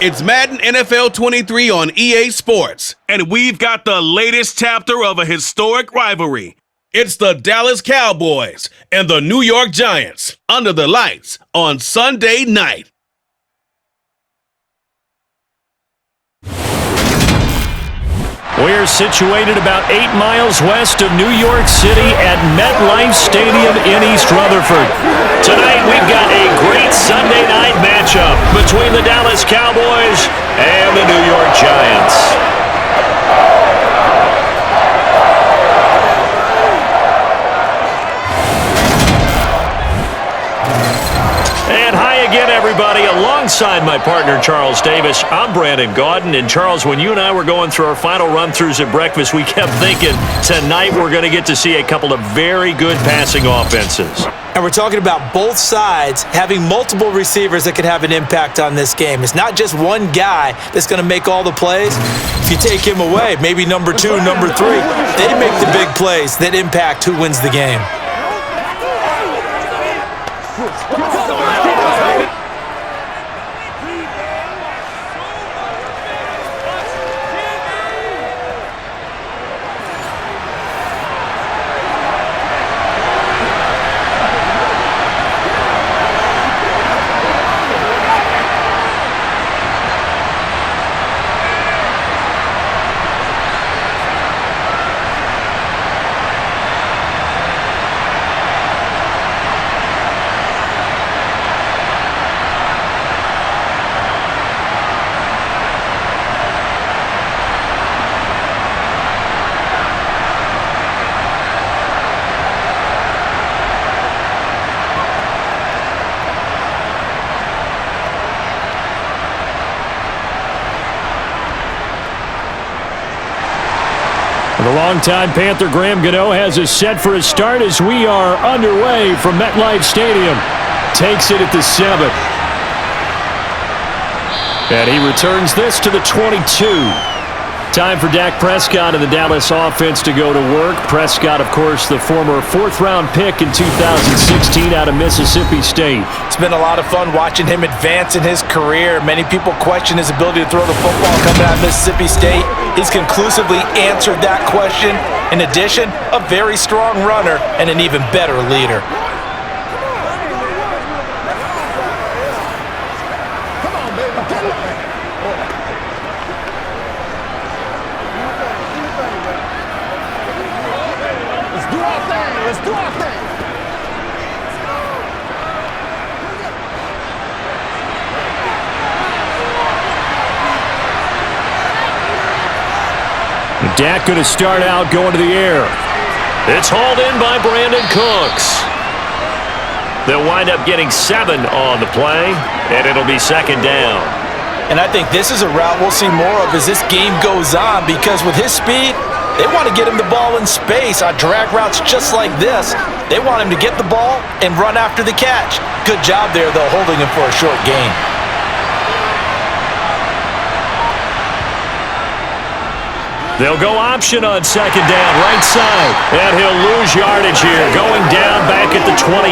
It's Madden NFL 23 on EA Sports, and we've got the latest chapter of a historic rivalry. It's the Dallas Cowboys and the New York Giants under the lights on Sunday night. We're situated about 8 miles west of New York City at MetLife Stadium in East Rutherford. Tonight we've got a great Sunday night matchup between the Dallas Cowboys and the New York Giants. And hi again, everybody. Alongside my partner, Charles Davis, I'm Brandon Gaudin. And Charles, when you and I were going through our final run-throughs at breakfast, we kept thinking tonight we're going to get to see a couple of very good passing offenses. And we're talking about both sides having multiple receivers that can have an impact on this game. It's not just one guy that's going to make all the plays. If you take him away, maybe number 2, number 3, they make the big plays that impact who wins the game. The longtime Panther Graham Gano has us set for a start as we are underway from MetLife Stadium. Takes it at the 7. And he returns this to the 22. Time for Dak Prescott and the Dallas offense to go to work. Prescott, of course, the former 4th-round pick in 2016 out of Mississippi State. It's been a lot of fun watching him advance in his career. Many people question his ability to throw the football coming out of Mississippi State. He's conclusively answered that question. In addition, a very strong runner and an even better leader. Dak going to start out going to the air. It's hauled in by Brandon Cooks. They'll wind up getting 7 on the play, and it'll be 2nd down. And I think this is a route we'll see more of as this game goes on, because with his speed, they want to get him the ball in space on drag routes just like this. They want him to get the ball and run after the catch. Good job there, though, holding him for a short gain. They'll go option on 2nd down, right side. And he'll lose yardage here, going down back at the 28.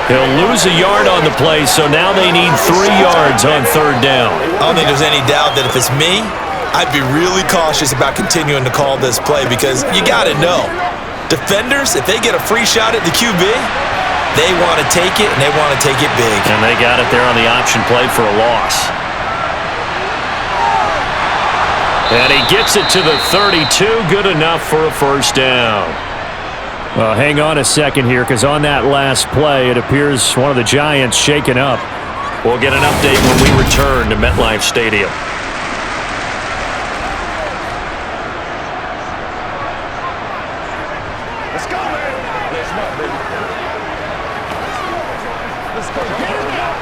He'll lose a yard on the play, so now they need 3 yards on 3rd down. I don't think there's any doubt that if it's me, I'd be really cautious about continuing to call this play, because you got to know, defenders, if they get a free shot at the QB, they want to take it, and they want to take it big. And they got it there on the option play for a loss. And he gets it to the 32, good enough for a 1st down. Well, hang on a second here, because on that last play, it appears one of the Giants shaken up. We'll get an update when we return to MetLife Stadium. Let's go, man. Let's go, baby. Let's go. Get it now.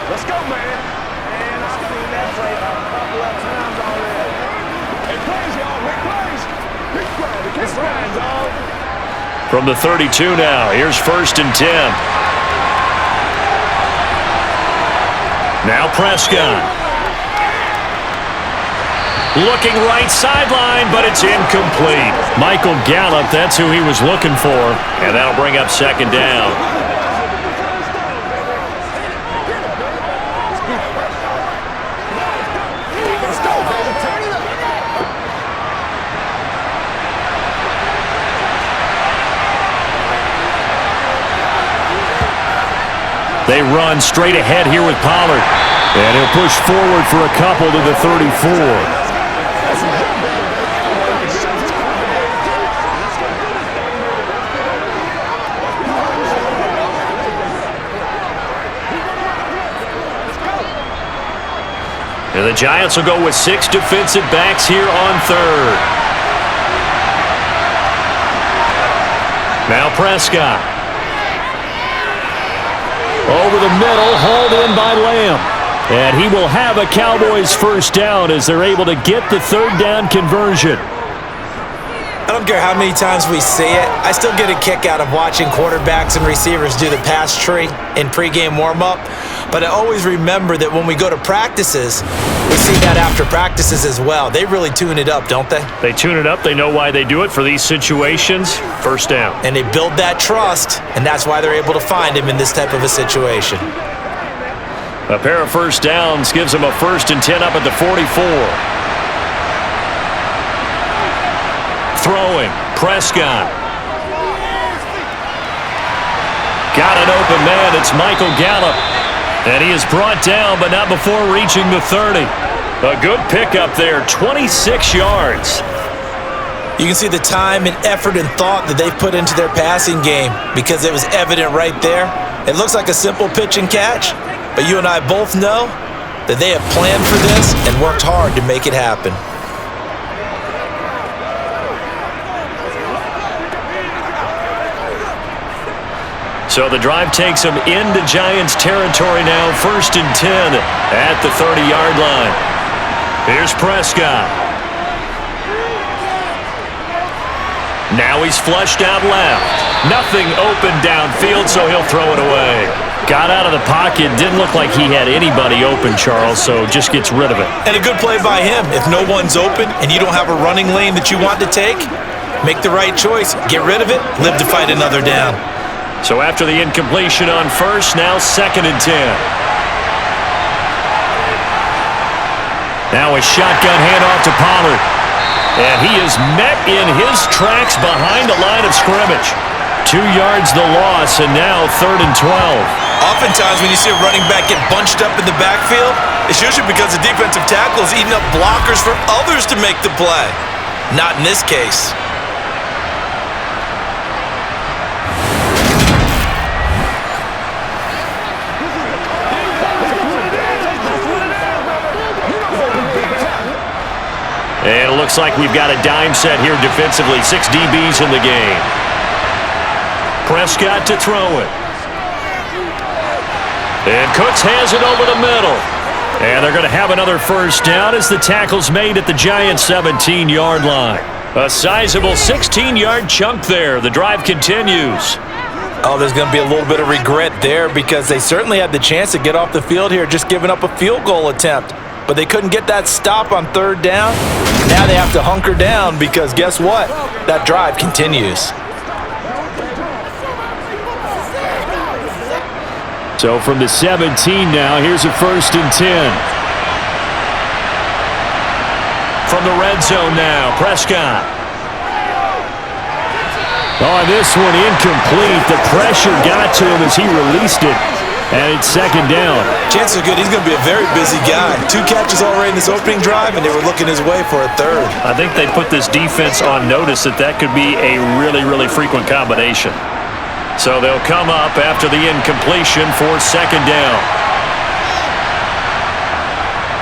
Let's go, man. And I've seen that play a couple of times already. It plays, y'all. Big plays. Big play. It's right, dog. From the 32 now, here's 1st and 10. Now Prescott. Looking right sideline, but it's incomplete. Michael Gallup, that's who he was looking for. And that'll bring up 2nd down. They run straight ahead here with Pollard. And he'll push forward for a couple to the 34. And the Giants will go with 6 defensive backs here on third. Now Prescott. Over the middle, hauled in by Lamb. And he will have a Cowboys first down as they're able to get the third down conversion. I don't care how many times we see it. I still get a kick out of watching quarterbacks and receivers do the pass tree in pregame warm-up. But I always remember that when we go to practices, we see that after practices as well. They really tune it up, don't they? They tune it up. They know why they do it for these situations. First down. And they build that trust, and that's why they're able to find him in this type of a situation. A pair of first downs gives them a 1st and 10 up at the 44. Throwing, Prescott. Got an open man, it's Michael Gallup. And he is brought down, but not before reaching the 30. A good pickup there, 26 yards. You can see the time and effort and thought that they've put into their passing game because it was evident right there. It looks like a simple pitch and catch, but you and I both know that they have planned for this and worked hard to make it happen. So the drive takes them into Giants territory now, 1st and 10 at the 30-yard line. Here's Prescott. Now he's flushed out left. Nothing open downfield, so he'll throw it away. Got out of the pocket, didn't look like he had anybody open, Charles, so just gets rid of it. And a good play by him. If no one's open and you don't have a running lane that you want to take, make the right choice. Get rid of it, live to fight another down. So after the incompletion on first, now 2nd and 10. Now a shotgun handoff to Pollard. And he is met in his tracks behind the line of scrimmage. 2 yards the loss, and now 3rd and 12. Oftentimes when you see a running back get bunched up in the backfield, it's usually because the defensive tackle is eating up blockers for others to make the play. Not in this case. And it looks like we've got a dime set here defensively. 6 DBs in the game. Prescott to throw it. And Cooks has it over the middle. And they're going to have another first down as the tackle's made at the Giants' 17-yard line. A sizable 16-yard chunk there. The drive continues. Oh, there's going to be a little bit of regret there because they certainly had the chance to get off the field here, just giving up a field goal attempt. But they couldn't get that stop on 3rd down. Now they have to hunker down because guess what? That drive continues. So from the 17 now, here's a 1st and 10. From the red zone now, Prescott. Oh, this one incomplete. The pressure got to him as he released it. And it's 2nd down. Chances are good he's going to be a very busy guy. 2 catches already in this opening drive, and they were looking his way for a 3rd. I think they put this defense on notice that could be a really, really frequent combination. So they'll come up after the incompletion for 2nd down.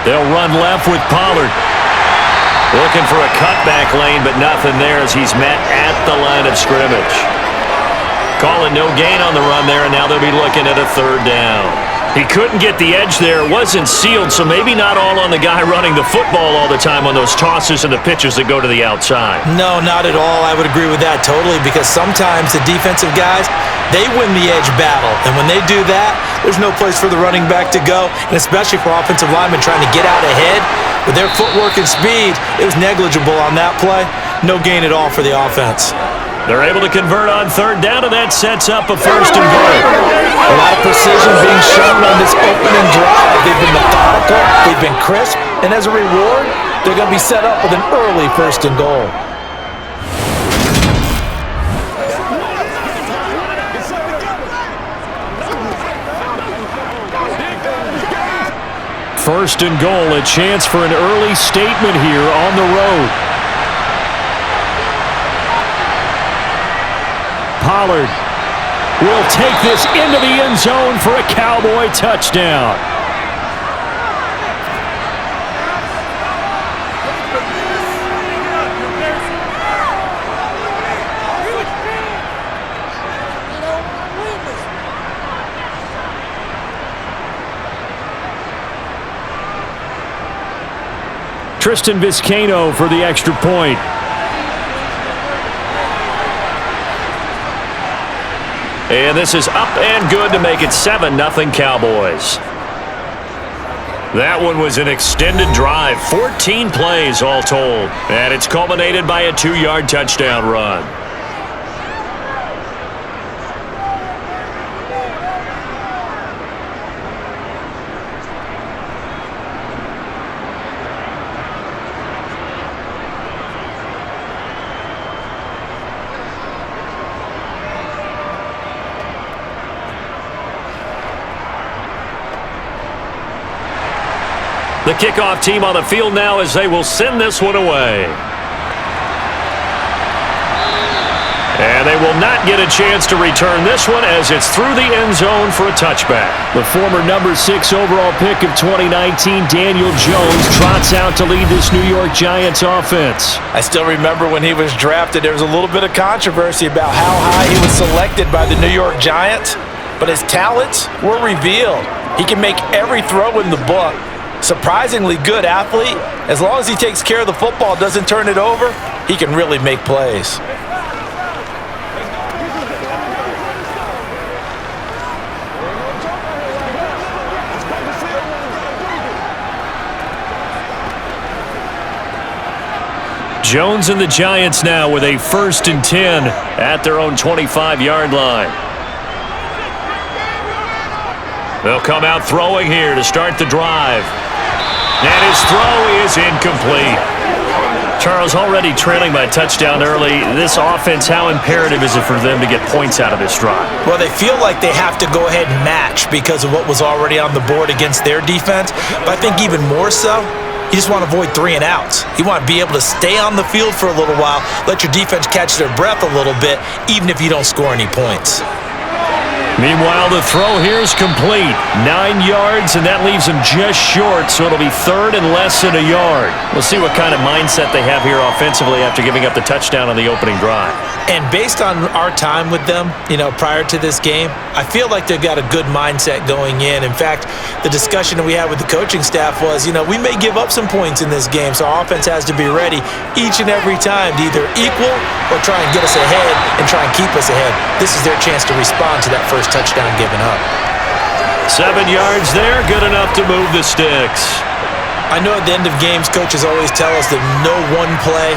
They'll run left with Pollard. Looking for a cutback lane, but nothing there as he's met at the line of scrimmage. Calling no gain on the run there, and now they'll be looking at a 3rd down. He couldn't get the edge there. It wasn't sealed, so maybe not all on the guy running the football all the time on those tosses and the pitches that go to the outside. No, not at all. I would agree with that totally because sometimes the defensive guys, they win the edge battle. And when they do that, there's no place for the running back to go, and especially for offensive linemen trying to get out ahead. With their footwork and speed, it was negligible on that play. No gain at all for the offense. They're able to convert on 3rd down, and that sets up a 1st and goal. A lot of precision being shown on this opening drive. They've been methodical, they've been crisp, and as a reward, they're going to be set up with an early 1st and goal. First and goal, a chance for an early statement here on the road. Pollard will take this into the end zone for a Cowboy touchdown. Tristan Vizcaino for the extra point. And this is up and good to make it 7-0 Cowboys. That one was an extended drive, 14 plays all told. And it's culminated by a 2-yard touchdown run. The kickoff team on the field now as they will send this one away. And they will not get a chance to return this one as it's through the end zone for a touchback. The former number 6 overall pick of 2019, Daniel Jones, trots out to lead this New York Giants offense. I still remember when he was drafted, there was a little bit of controversy about how high he was selected by the New York Giants, but his talents were revealed. He can make every throw in the book. Surprisingly good athlete. As long as he takes care of the football, doesn't turn it over, he can really make plays. Jones and the Giants now with a 1st and 10 at their own 25-yard line. They'll come out throwing here to start the drive. And his throw is incomplete. Charles, already trailing by a touchdown early. This offense, how imperative is it for them to get points out of this drive? Well, they feel like they have to go ahead and match because of what was already on the board against their defense. But I think even more so, you just want to avoid 3 and outs. You want to be able to stay on the field for a little while, let your defense catch their breath a little bit, even if you don't score any points. Meanwhile, the throw here is complete. 9 yards, and that leaves him just short, so it'll be 3rd and less than a yard. We'll see what kind of mindset they have here offensively after giving up the touchdown on the opening drive. And based on our time with them, prior to this game, I feel like they've got a good mindset going in. In fact, the discussion that we had with the coaching staff was, we may give up some points in this game, so our offense has to be ready each and every time to either equal or try and get us ahead and try and keep us ahead. This is their chance to respond to that first touchdown given up. 7 yards there, good enough to move the sticks. I know at the end of games, coaches always tell us that no one play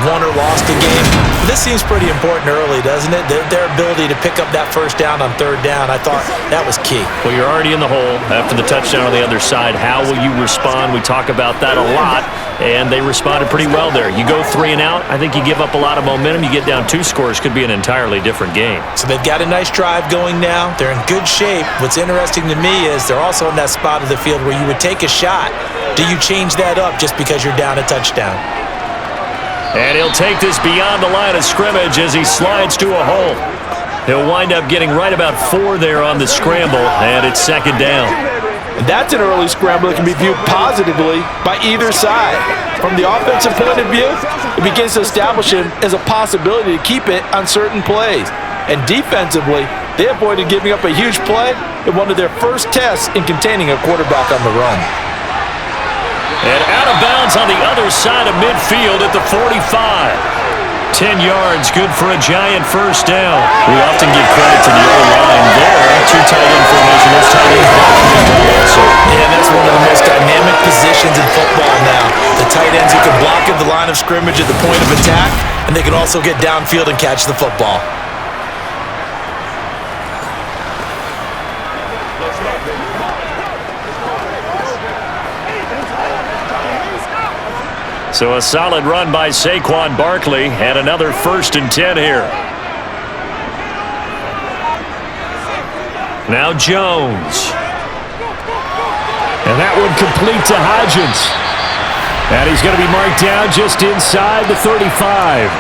won or lost a game. But this seems pretty important early, doesn't it? Their ability to pick up that first down on 3rd down, I thought that was key. Well, you're already in the hole after the touchdown on the other side. How will you respond? We talk about that a lot, and they responded pretty well there. You go 3 and out, I think you give up a lot of momentum. You get down 2 scores, could be an entirely different game. So they've got a nice drive going now. They're in good shape. What's interesting to me is they're also in that spot of the field where you would take a shot. Do you change that up just because you're down a touchdown? And he'll take this beyond the line of scrimmage as he slides to a hole. He'll wind up getting right about 4 there on the scramble, and it's 2nd down. And that's an early scramble that can be viewed positively by either side. From the offensive point of view, it begins to establish him as a possibility to keep it on certain plays. And defensively, they avoided giving up a huge play in one of their first tests in containing a quarterback on the run. And out of bounds on the other side of midfield at the 45. 10 yards, good for a Giant first down. We often give credit to the O-line there. 2 tight end formation. Those tight ends blocking also. Yeah, that's one of the most dynamic positions in football now. The tight ends who can block at the line of scrimmage at the point of attack, and they can also get downfield and catch the football. So a solid run by Saquon Barkley and another 1st and 10 here. Now Jones. And that one complete to Hodgins. And he's going to be marked down just inside the 35.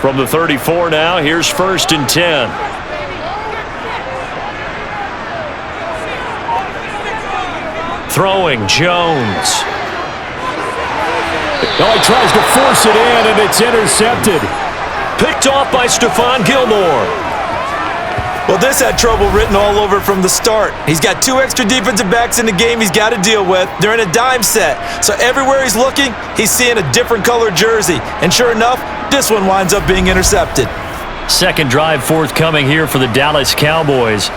From the 34 now, here's 1st and 10. Throwing, Jones. Oh, he tries to force it in, and it's intercepted. Picked off by Stephon Gilmore. Well, this had trouble written all over from the start. He's got 2 extra defensive backs in the game he's got to deal with. They're in a dime set. So everywhere he's looking, he's seeing a different color jersey. And sure enough, this one winds up being intercepted. Second drive forthcoming here for the Dallas Cowboys.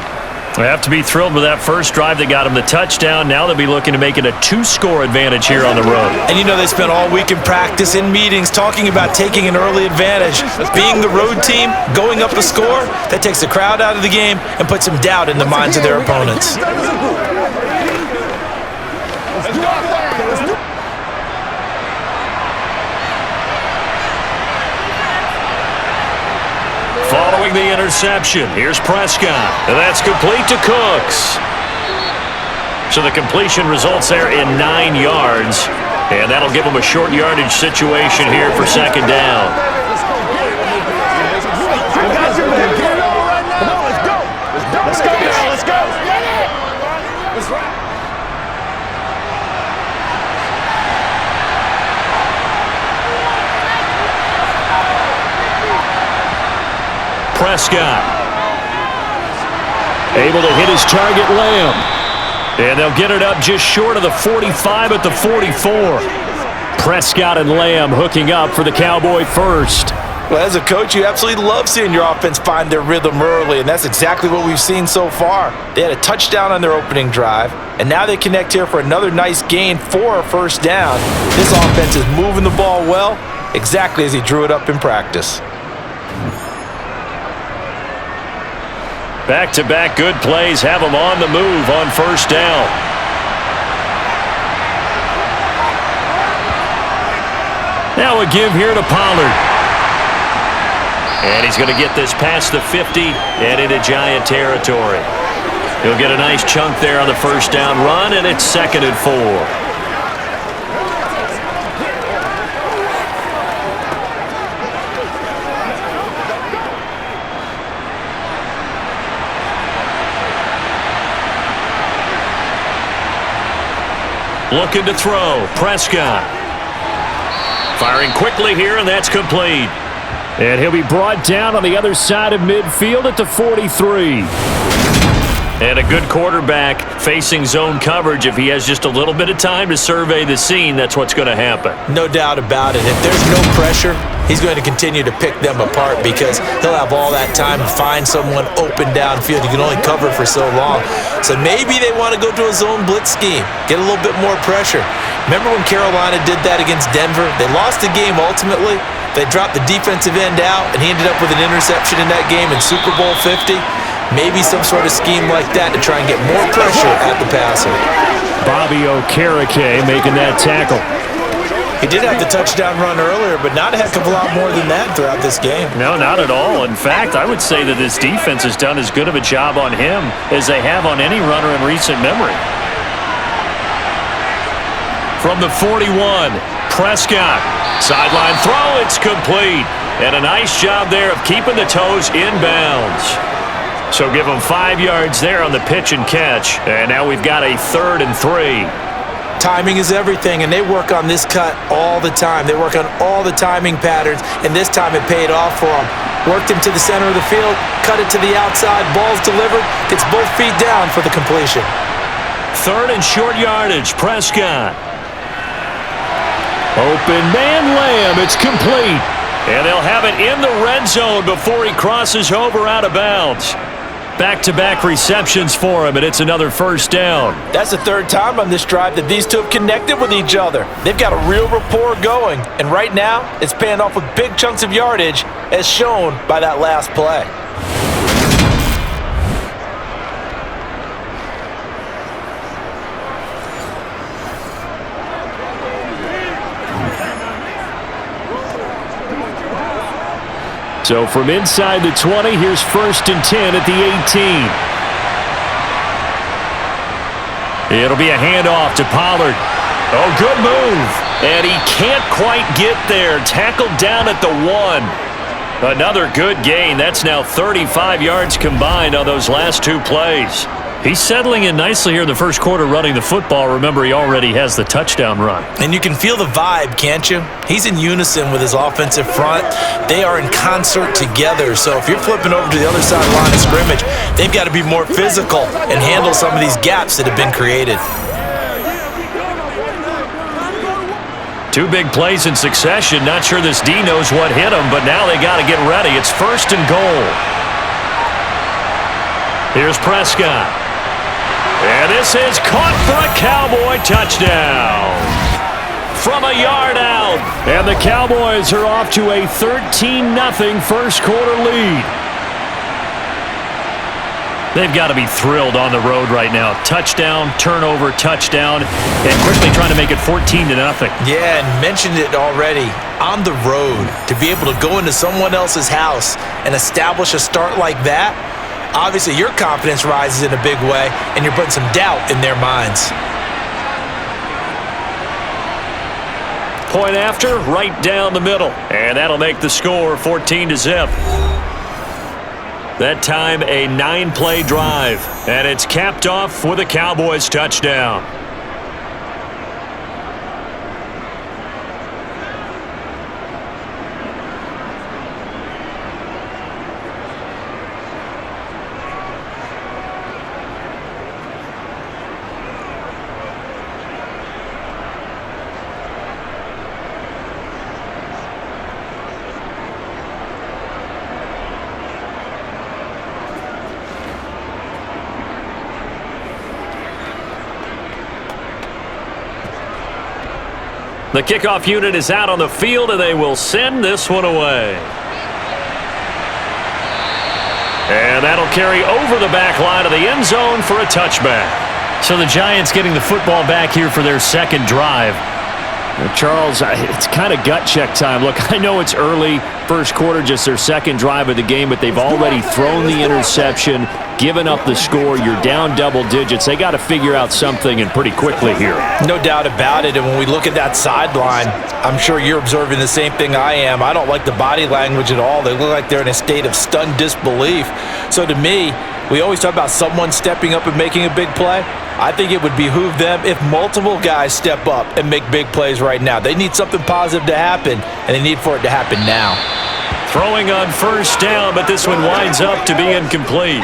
They have to be thrilled with that first drive that got them the touchdown. Now they'll be looking to make it a 2-score advantage here on the road. And you know they spent all week in practice, in meetings, talking about taking an early advantage. Being the road team, going up a score, that takes the crowd out of the game and puts some doubt in the minds of their opponents. Following the interception, here's Prescott. And that's complete to Cooks. So the completion results there in 9 yards. And that'll give them a short yardage situation here for 2nd down. Prescott able to hit his target, Lamb. And they'll get it up just short of the 45 at the 44. Prescott and Lamb hooking up for the Cowboy first. Well, as a coach, you absolutely love seeing your offense find their rhythm early, and that's exactly what we've seen so far. They had a touchdown on their opening drive, and now they connect here for another nice gain for a 1st down. This offense is moving the ball well, exactly as he drew it up in practice. Back-to-back good plays have them on the move on 1st down. Now a give here to Pollard. And he's going to get this past the 50 and into Giant territory. He'll get a nice chunk there on the 1st down run, and it's 2nd and 4. Looking to throw. Prescott. Firing quickly here, and that's complete. And he'll be brought down on the other side of midfield at the 43. And a good quarterback facing zone coverage. If he has just a little bit of time to survey the scene, that's what's going to happen. No doubt about it. If there's no pressure, he's going to continue to pick them apart because he'll have all that time to find someone open downfield. You can only cover for so long. So maybe they want to go to a zone blitz scheme, get a little bit more pressure. Remember when Carolina did that against Denver? They lost the game ultimately. They dropped the defensive end out, and he ended up with an interception in that game in Super Bowl 50. Maybe some sort of scheme like that to try and get more pressure at the passer. Bobby Okereke making that tackle. He did have the touchdown run earlier, but not a heck of a lot more than that throughout this game. No, not at all. In fact, I would say that this defense has done as good of a job on him as they have on any runner in recent memory. From the 41, Prescott. Sideline throw, it's complete. And a nice job there of keeping the toes inbounds. So give them 5 yards there on the pitch and catch. And now we've got a 3rd and 3. Timing is everything, and they work on this cut all the time. They work on all the timing patterns, and this time it paid off for them. Worked him to the center of the field, cut it to the outside, ball's delivered, gets both feet down for the completion. 3rd and short yardage, Prescott. Open man, Lamb, it's complete. And they'll have it in the red zone before he crosses over out of bounds. Back-to-back receptions for him, and it's another first down. That's the third time on this drive that these two have connected with each other. They've got a real rapport going, and right now it's paying off with big chunks of yardage, as shown by that last play. So from inside the 20, here's 1st and 10 at the 18. It'll be a handoff to Pollard. Oh, good move. And he can't quite get there. Tackled down at the 1. Another good gain. That's now 35 yards combined on those last two plays. He's settling in nicely here in the first quarter running the football. Remember, he already has the touchdown run. And you can feel the vibe, can't you? He's in unison with his offensive front. They are in concert together. So if you're flipping over to the other side of the line of scrimmage, they've got to be more physical and handle some of these gaps that have been created. Two big plays in succession. Not sure this D knows what hit him, but now they got to get ready. It's 1st and goal. Here's Prescott. And this is caught for a Cowboy touchdown. From a yard out. And the Cowboys are off to a 13-0 first quarter lead. They've got to be thrilled on the road right now. Touchdown, turnover, touchdown, and quickly trying to make it 14-0. Yeah, and mentioned it already. On the road, to be able to go into someone else's house and establish a start like that, obviously your confidence rises in a big way, and you're putting some doubt in their minds. Point after, right down the middle. And that'll make the score 14-0. That time, a 9-play drive. And it's capped off with a Cowboys touchdown. The kickoff unit is out on the field, and they will send this one away. And that'll carry over the back line of the end zone for a touchback. So the Giants getting the football back here for their second drive. Charles, it's kind of gut check time. Look, I know it's early, first quarter, just their second drive of the game, but they've already thrown the interception, given up the score. You're down double digits. They got to figure out something, and pretty quickly here. No doubt about it, and when we look at that sideline, I'm sure you're observing the same thing I am. I don't like the body language at all. They look like they're in a state of stunned disbelief. So to me, we always talk about someone stepping up and making a big play. I think it would behoove them if multiple guys step up and make big plays right now. They need something positive to happen, and they need for it to happen now. Throwing on first down, but this one winds up to be incomplete.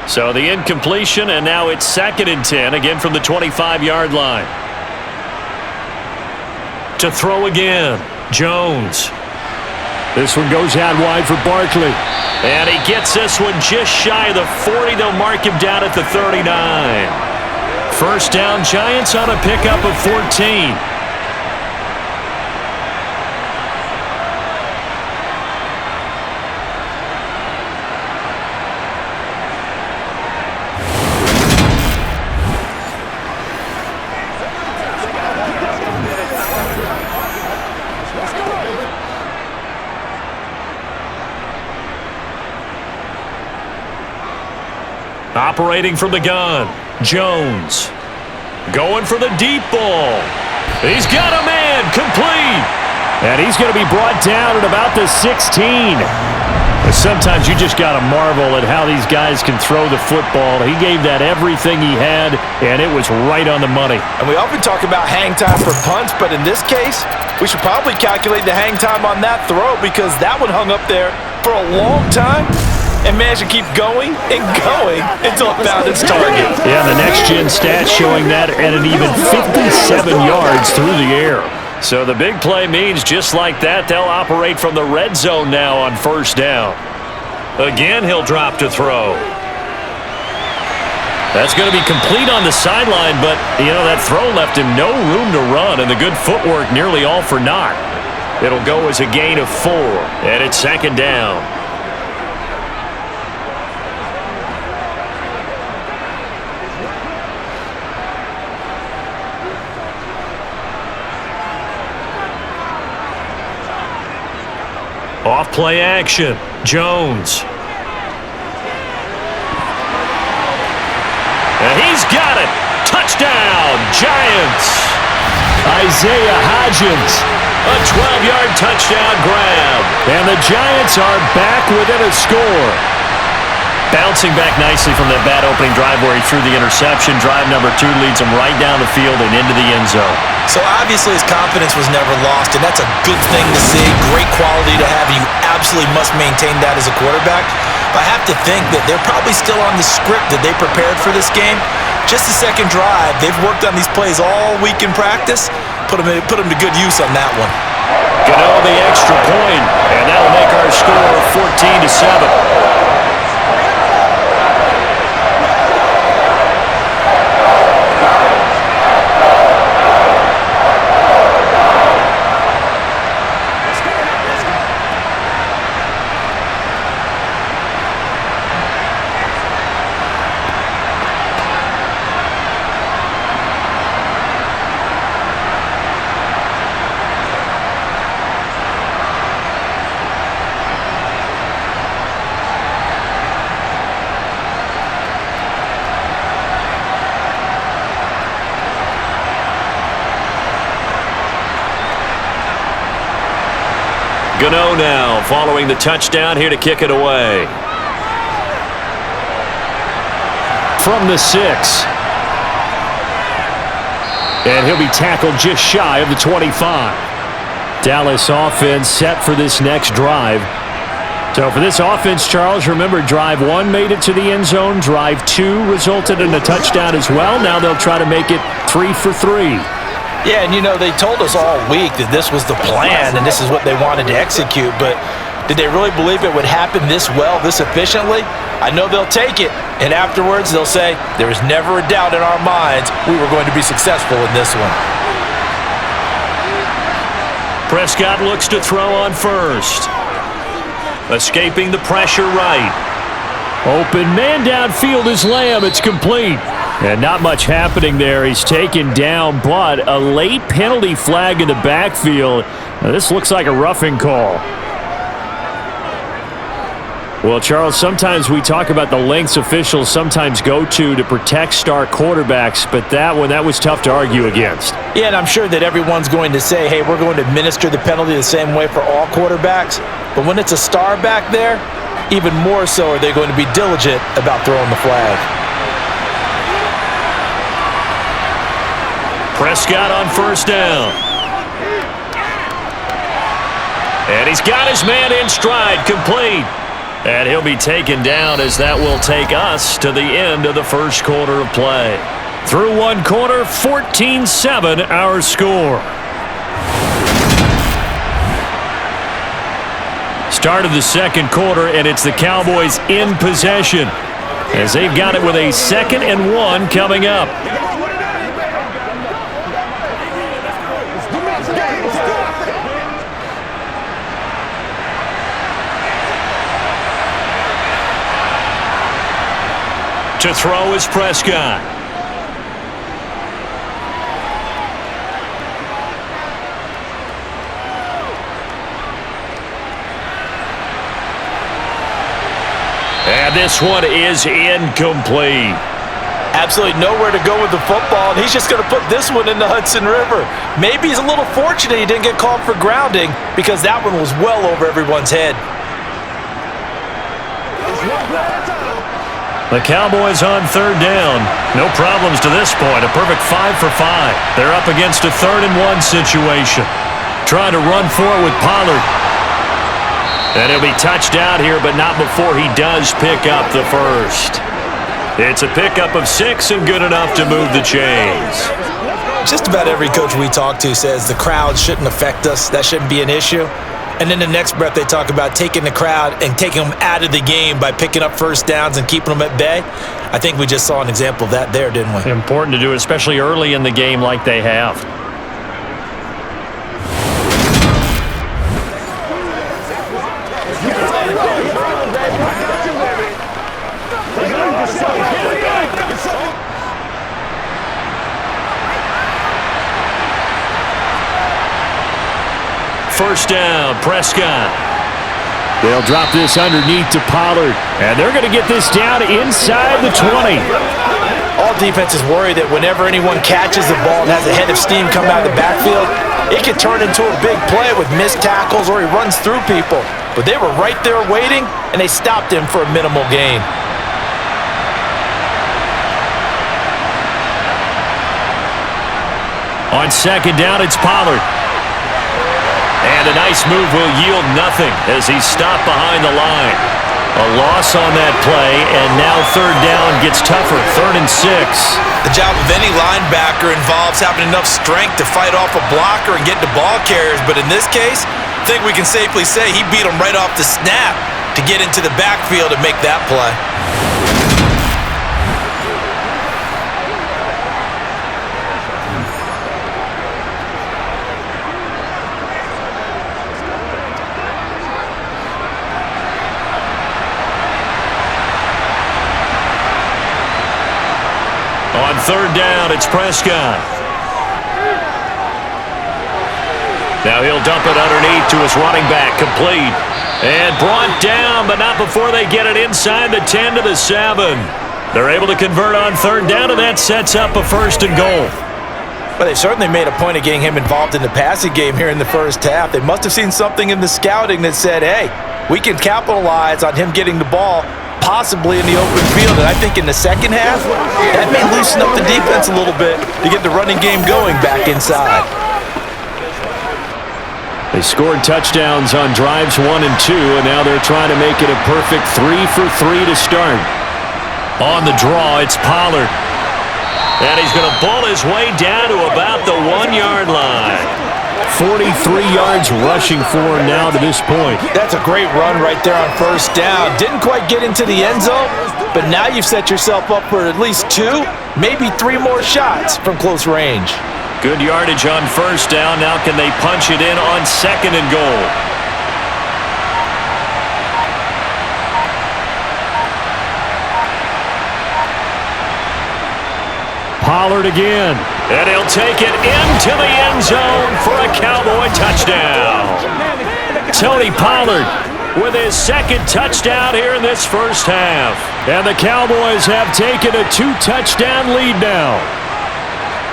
So the incompletion, and now it's 2nd and 10, again from the 25-yard line. To throw again, Jones. This one goes out wide for Barkley. And he gets this one just shy of the 40. They'll mark him down at the 39. First down, Giants on a pickup of 14. Operating from the gun, Jones. Going for the deep ball. He's got a man, complete. And he's going to be brought down at about the 16. But sometimes you just got to marvel at how these guys can throw the football. He gave that everything he had, and it was right on the money. And we often talk about hang time for punts, but in this case, we should probably calculate the hang time on that throw because that one hung up there for a long time. and managed to keep going and going until it found its target. Yeah, the next-gen stats showing that at an even 57 yards through the air. So the big play means just like that, they'll operate from the red zone now on first down. Again, he'll drop to throw. That's going to be complete on the sideline, but, that throw left him no room to run, and the good footwork nearly all for naught. It'll go as a gain of 4, and it's second down. Off play action, Jones. And he's got it. Touchdown, Giants. Isaiah Hodgins. A 12-yard touchdown grab. And the Giants are back within a score. Bouncing back nicely from that bad opening drive where he threw the interception. Drive number 2 leads him right down the field and into the end zone. So obviously his confidence was never lost, and that's a good thing to see. Great quality to have. You absolutely must maintain that as a quarterback. But I have to think that they're probably still on the script that they prepared for this game. Just the second drive. They've worked on these plays all week in practice. Put them to good use on that one. Gano the extra point, and that'll make our score 14-7. Gano now following the touchdown here to kick it away. From the 6. And he'll be tackled just shy of the 25. Dallas offense set for this next drive. So for this offense, Charles, remember drive 1 made it to the end zone. Drive 2 resulted in a touchdown as well. Now they'll try to make it 3 for 3. Yeah, and they told us all week that this was the plan and this is what they wanted to execute, but did they really believe it would happen this well, this efficiently? I know they'll take it, and afterwards they'll say, there was never a doubt in our minds we were going to be successful in this one. Prescott looks to throw on first. Escaping the pressure right. Open man downfield is Lamb. It's complete. And not much happening there. He's taken down, but a late penalty flag in the backfield. Now, this looks like a roughing call. Well, Charles, sometimes we talk about the lengths officials sometimes go to protect star quarterbacks, but that was tough to argue against. Yeah, and I'm sure that everyone's going to say, hey, we're going to administer the penalty the same way for all quarterbacks. But when it's a star back there, even more so are they going to be diligent about throwing the flag. Prescott on first down. And he's got his man in stride, complete. And he'll be taken down as that will take us to the end of the first quarter of play. Through one quarter, 14-7 our score. Start of the second quarter, and it's the Cowboys in possession as they've got it with a 2nd and 1 coming up. To throw is Prescott. And this one is incomplete. Absolutely nowhere to go with the football, and he's just going to put this one in the Hudson River. Maybe he's a little fortunate he didn't get called for grounding because that one was well over everyone's head. The Cowboys on third down. No problems to this point. A perfect 5 for 5. They're up against a 3rd and 1 situation. Trying to run for it with Pollard. And he'll be touched out here, but not before he does pick up the first. It's a pickup of 6 and good enough to move the chains. Just about every coach we talk to says the crowd shouldn't affect us. That shouldn't be an issue. And then the next breath they talk about taking the crowd and taking them out of the game by picking up first downs and keeping them at bay. I think we just saw an example of that there, didn't we? Important to do, especially early in the game like they have. First down, Prescott. They'll drop this underneath to Pollard, and they're going to get this down inside the 20. All defenses worry that whenever anyone catches the ball and has a head of steam come out of the backfield, it can turn into a big play with missed tackles or he runs through people. But they were right there waiting, and they stopped him for a minimal gain. On second down, it's Pollard. And a nice move will yield nothing as he's stopped behind the line. A loss on that play, and now third down gets tougher, 3rd and 6. The job of any linebacker involves having enough strength to fight off a blocker and get to ball carriers, but in this case, I think we can safely say he beat him right off the snap to get into the backfield and make that play. On third down, it's Prescott. Now he'll dump it underneath to his running back, complete. And brought down, but not before they get it inside the 10 to the 7. They're able to convert on third down, and that sets up a 1st and goal. But they certainly made a point of getting him involved in the passing game here in the first half. They must have seen something in the scouting that said, hey, we can capitalize on him getting the ball possibly in the open field. And I think in the second half, that may loosen up the defense a little bit to get the running game going back inside. They scored touchdowns on drives 1 and 2, and now they're trying to make it a perfect 3 for 3 to start. On the draw, it's Pollard. And he's going to bull his way down to about the 1-yard line. 43 yards rushing for him now to this point. That's a great run right there on first down. Didn't quite get into the end zone, but now you've set yourself up for at least 2, maybe 3 more shots from close range. Good yardage on first down. Now can they punch it in on 2nd and goal? Pollard again. And he'll take it into the end zone for a Cowboy touchdown. Tony Pollard with his 2nd touchdown here in this first half. And the Cowboys have taken a 2-touchdown lead now.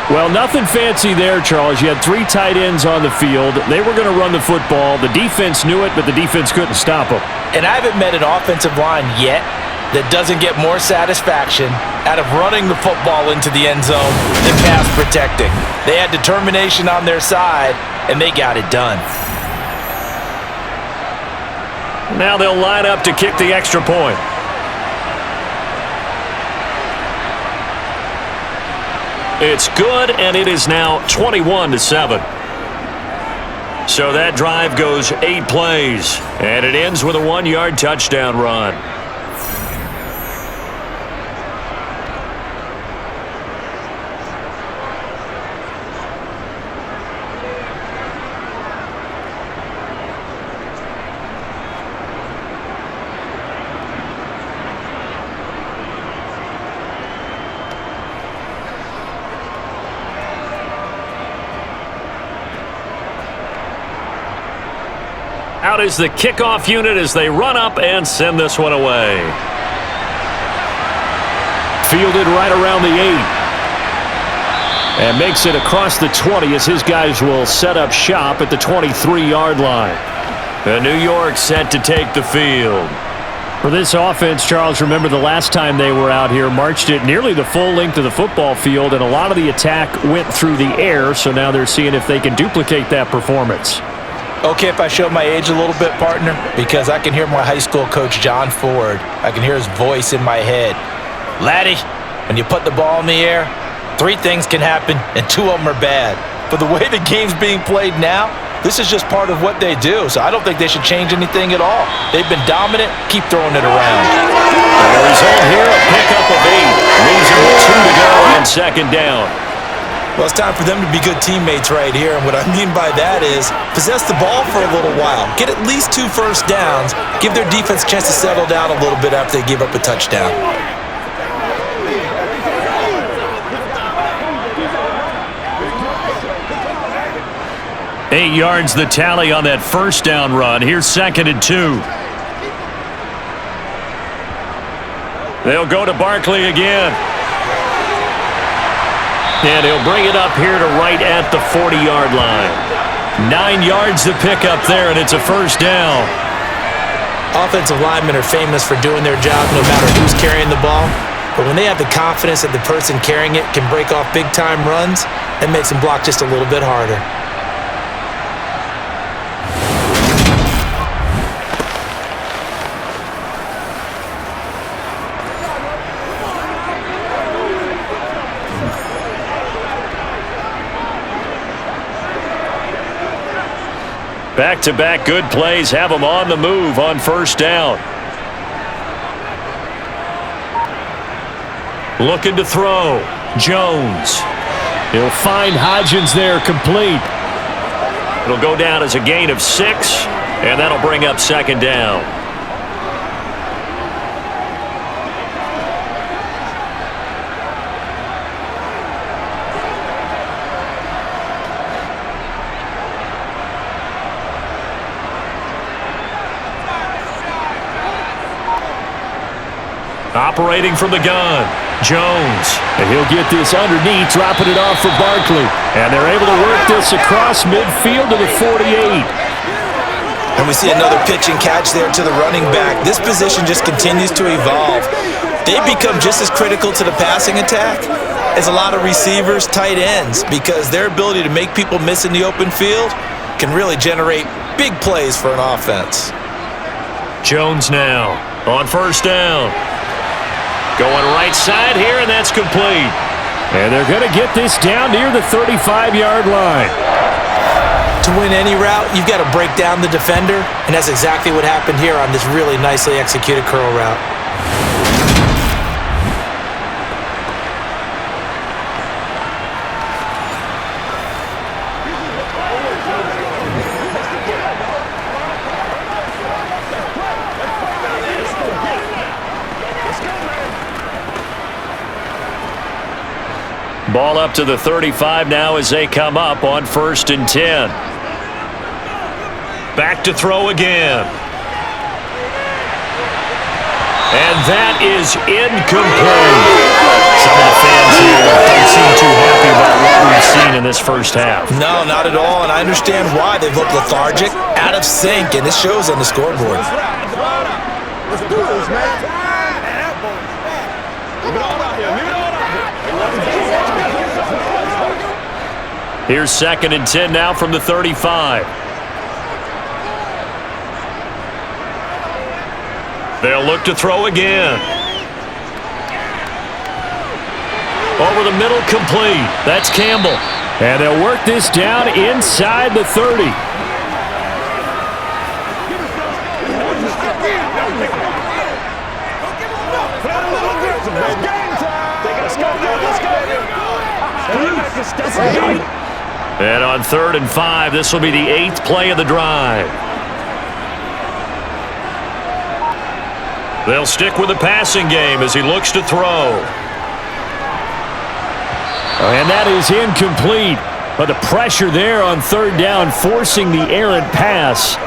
Well, nothing fancy there, Charles. You had 3 tight ends on the field. They were going to run the football. The defense knew it, but the defense couldn't stop them. And I haven't met an offensive line yet that doesn't get more satisfaction out of running the football into the end zone than pass protecting. They had determination on their side, and they got it done. Now they'll line up to kick the extra point. It's good, and it is now 21-7. So that drive goes 8 plays, and it ends with a 1-yard touchdown run. Out is the kickoff unit as they run up and send this one away. Fielded right around the 8. And makes it across the 20 as his guys will set up shop at the 23-yard line. And New York set to take the field. For this offense, Charles, remember the last time they were out here, marched it nearly the full length of the football field, and a lot of the attack went through the air, so now they're seeing if they can duplicate that performance. Okay, if I show my age a little bit, partner, because I can hear my high school coach, John Ford. I can hear his voice in my head. Laddie, when you put the ball in the air, 3 things can happen, and 2 of them are bad. But the way the game's being played now, this is just part of what they do, so I don't think they should change anything at all. They've been dominant. Keep throwing it around. And the result here, a pickup of 8. Leaves them with 2 to go on second down. Well, it's time for them to be good teammates right here, and what I mean by that is possess the ball for a little while, get at least 2 first downs, give their defense a chance to settle down a little bit after they give up a touchdown. Eight yards the tally on that first down run. Here's 2nd and 2. They'll go to Barkley again. And he'll bring it up here to right at the 40-yard line. 9 yards to pick up there, and it's a first down. Offensive linemen are famous for doing their job no matter who's carrying the ball. But when they have the confidence that the person carrying it can break off big-time runs, it makes them block just a little bit harder. Back-to-back good plays have them on the move on first down. Looking to throw. Jones. He'll find Hodgins there complete. It'll go down as a gain of 6, and that'll bring up second down. Operating from the gun, Jones. And he'll get this underneath, dropping it off for Barkley. And they're able to work this across midfield to the 48. And we see another pitch and catch there to the running back. This position just continues to evolve. They've become just as critical to the passing attack as a lot of receivers, tight ends, because their ability to make people miss in the open field can really generate big plays for an offense. Jones now on first down. Going right side here, and that's complete. And they're going to get this down near the 35-yard line. To win any route, you've got to break down the defender, and that's exactly what happened here on this really nicely executed curl route. Ball up to the 35 now as they come up on 1st and 10. Back to throw again. And that is incomplete. Some of the fans here don't seem too happy about what we've seen in this first half. No, not at all, and I understand why. They've looked lethargic, out of sync, and it shows on the scoreboard. Let's do this, man. Here's 2nd and 10 now from the 35. They'll look to throw again. Over the middle, complete. That's Campbell. And they'll work this down inside the 30. And on 3rd and 5, this will be the 8th play of the drive. They'll stick with the passing game as he looks to throw. And that is incomplete. But the pressure there on 3rd down, forcing the errant pass.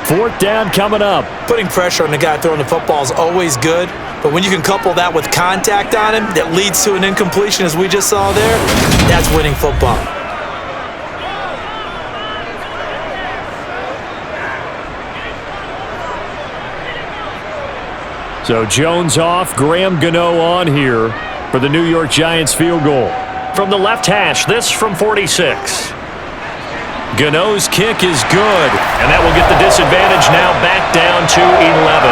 4th down coming up. Putting pressure on the guy throwing the football is always good. But when you can couple that with contact on him that leads to an incompletion, as we just saw there, that's winning football. So Jones off, Graham Gano on here for the New York Giants field goal. From the left hash, this from 46. Gano's kick is good, and that will get the disadvantage now back down to 11.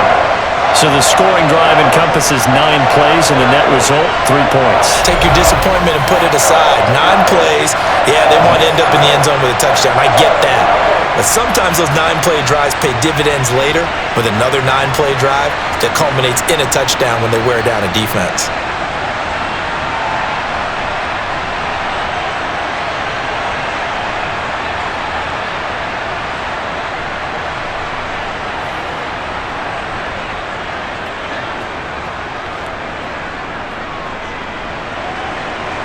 So the scoring drive encompasses 9 plays, and the net result, 3 points. Take your disappointment and put it aside. 9 plays, yeah, they want to end up in the end zone with a touchdown. I get that. But sometimes those 9-play drives pay dividends later with another 9-play drive that culminates in a touchdown when they wear down a defense.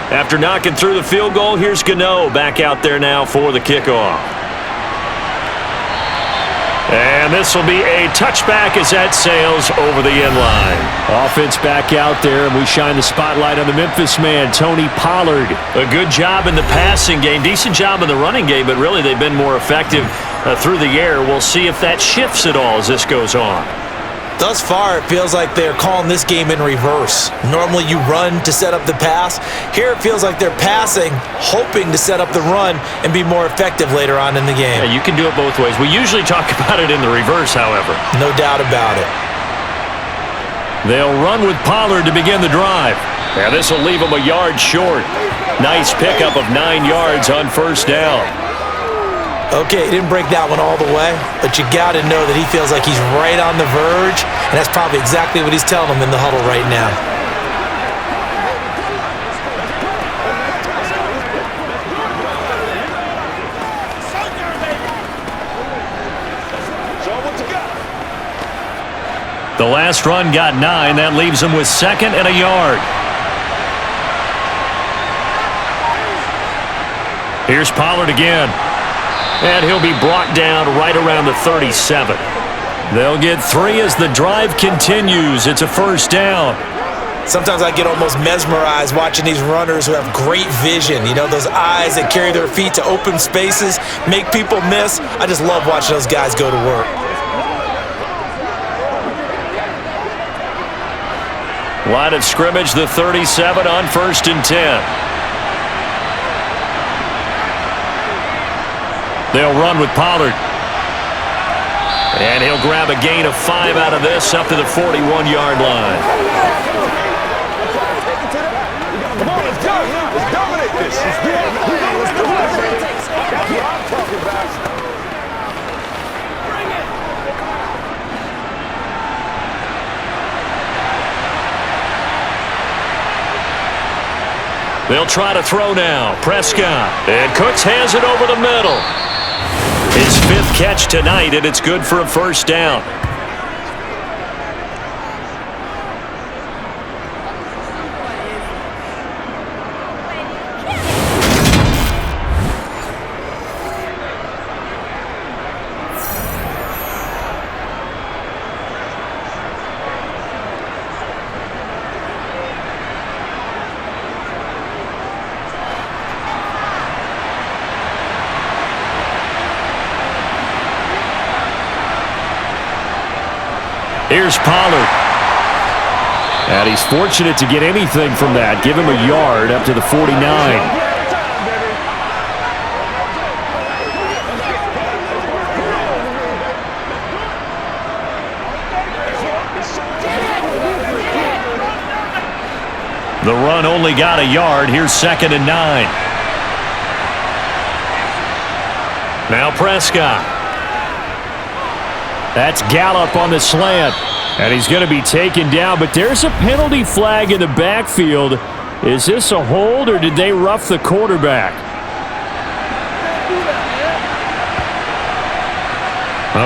After knocking through the field goal, here's Gano back out there now for the kickoff. And this will be a touchback as that sails over the end line. Offense back out there, and we shine the spotlight on the Memphis man, Tony Pollard. A good job in the passing game, decent job in the running game, but really they've been more effective through the air. We'll see if that shifts at all as this goes on. Thus far, it feels like they're calling this game in reverse. Normally you run to set up the pass. Here it feels like they're passing, hoping to set up the run and be more effective later on in the game. Yeah, you can do it both ways. We usually talk about it in the reverse, however. No doubt about it. They'll run with Pollard to begin the drive. Now this will leave them a yard short. Nice pickup of 9 yards on first down. Okay, he didn't break that one all the way, but you got to know that he feels like he's right on the verge, and that's probably exactly what he's telling them in the huddle right now. The last run got 9. That leaves him with 2nd and a yard. Here's Pollard again. And he'll be brought down right around the 37. They'll get 3 as the drive continues. It's a first down. Sometimes I get almost mesmerized watching these runners who have great vision. You know, those eyes that carry their feet to open spaces, make people miss. I just love watching those guys go to work. Line of scrimmage, the 37 on 1st and 10. They'll run with Pollard. And he'll grab a gain of 5 out of this up to the 41-yard line. Come on, let's go. Let's dominate this. Let's do it. That's what I'm talking about. Bring it. They'll try to throw now. Prescott. And Cooks has it over the middle. His 5th catch tonight, and it's good for a first down. Here's Pollard. And he's fortunate to get anything from that. Give him a yard up to the 49. The run only got a yard. Here's 2nd and 9. Now Prescott. That's Gallup on the slant. And he's going to be taken down, but there's a penalty flag in the backfield. Is this a hold, or did they rough the quarterback?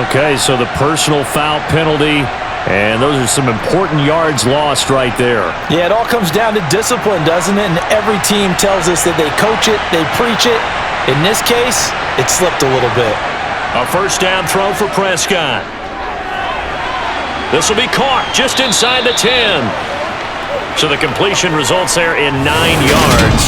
Okay, so the personal foul penalty, and those are some important yards lost right there. Yeah, it all comes down to discipline, doesn't it? And every team tells us that they coach it, they preach it. In this case, it slipped a little bit. A first down throw for Prescott. This will be caught just inside the 10. So the completion results there in 9 yards.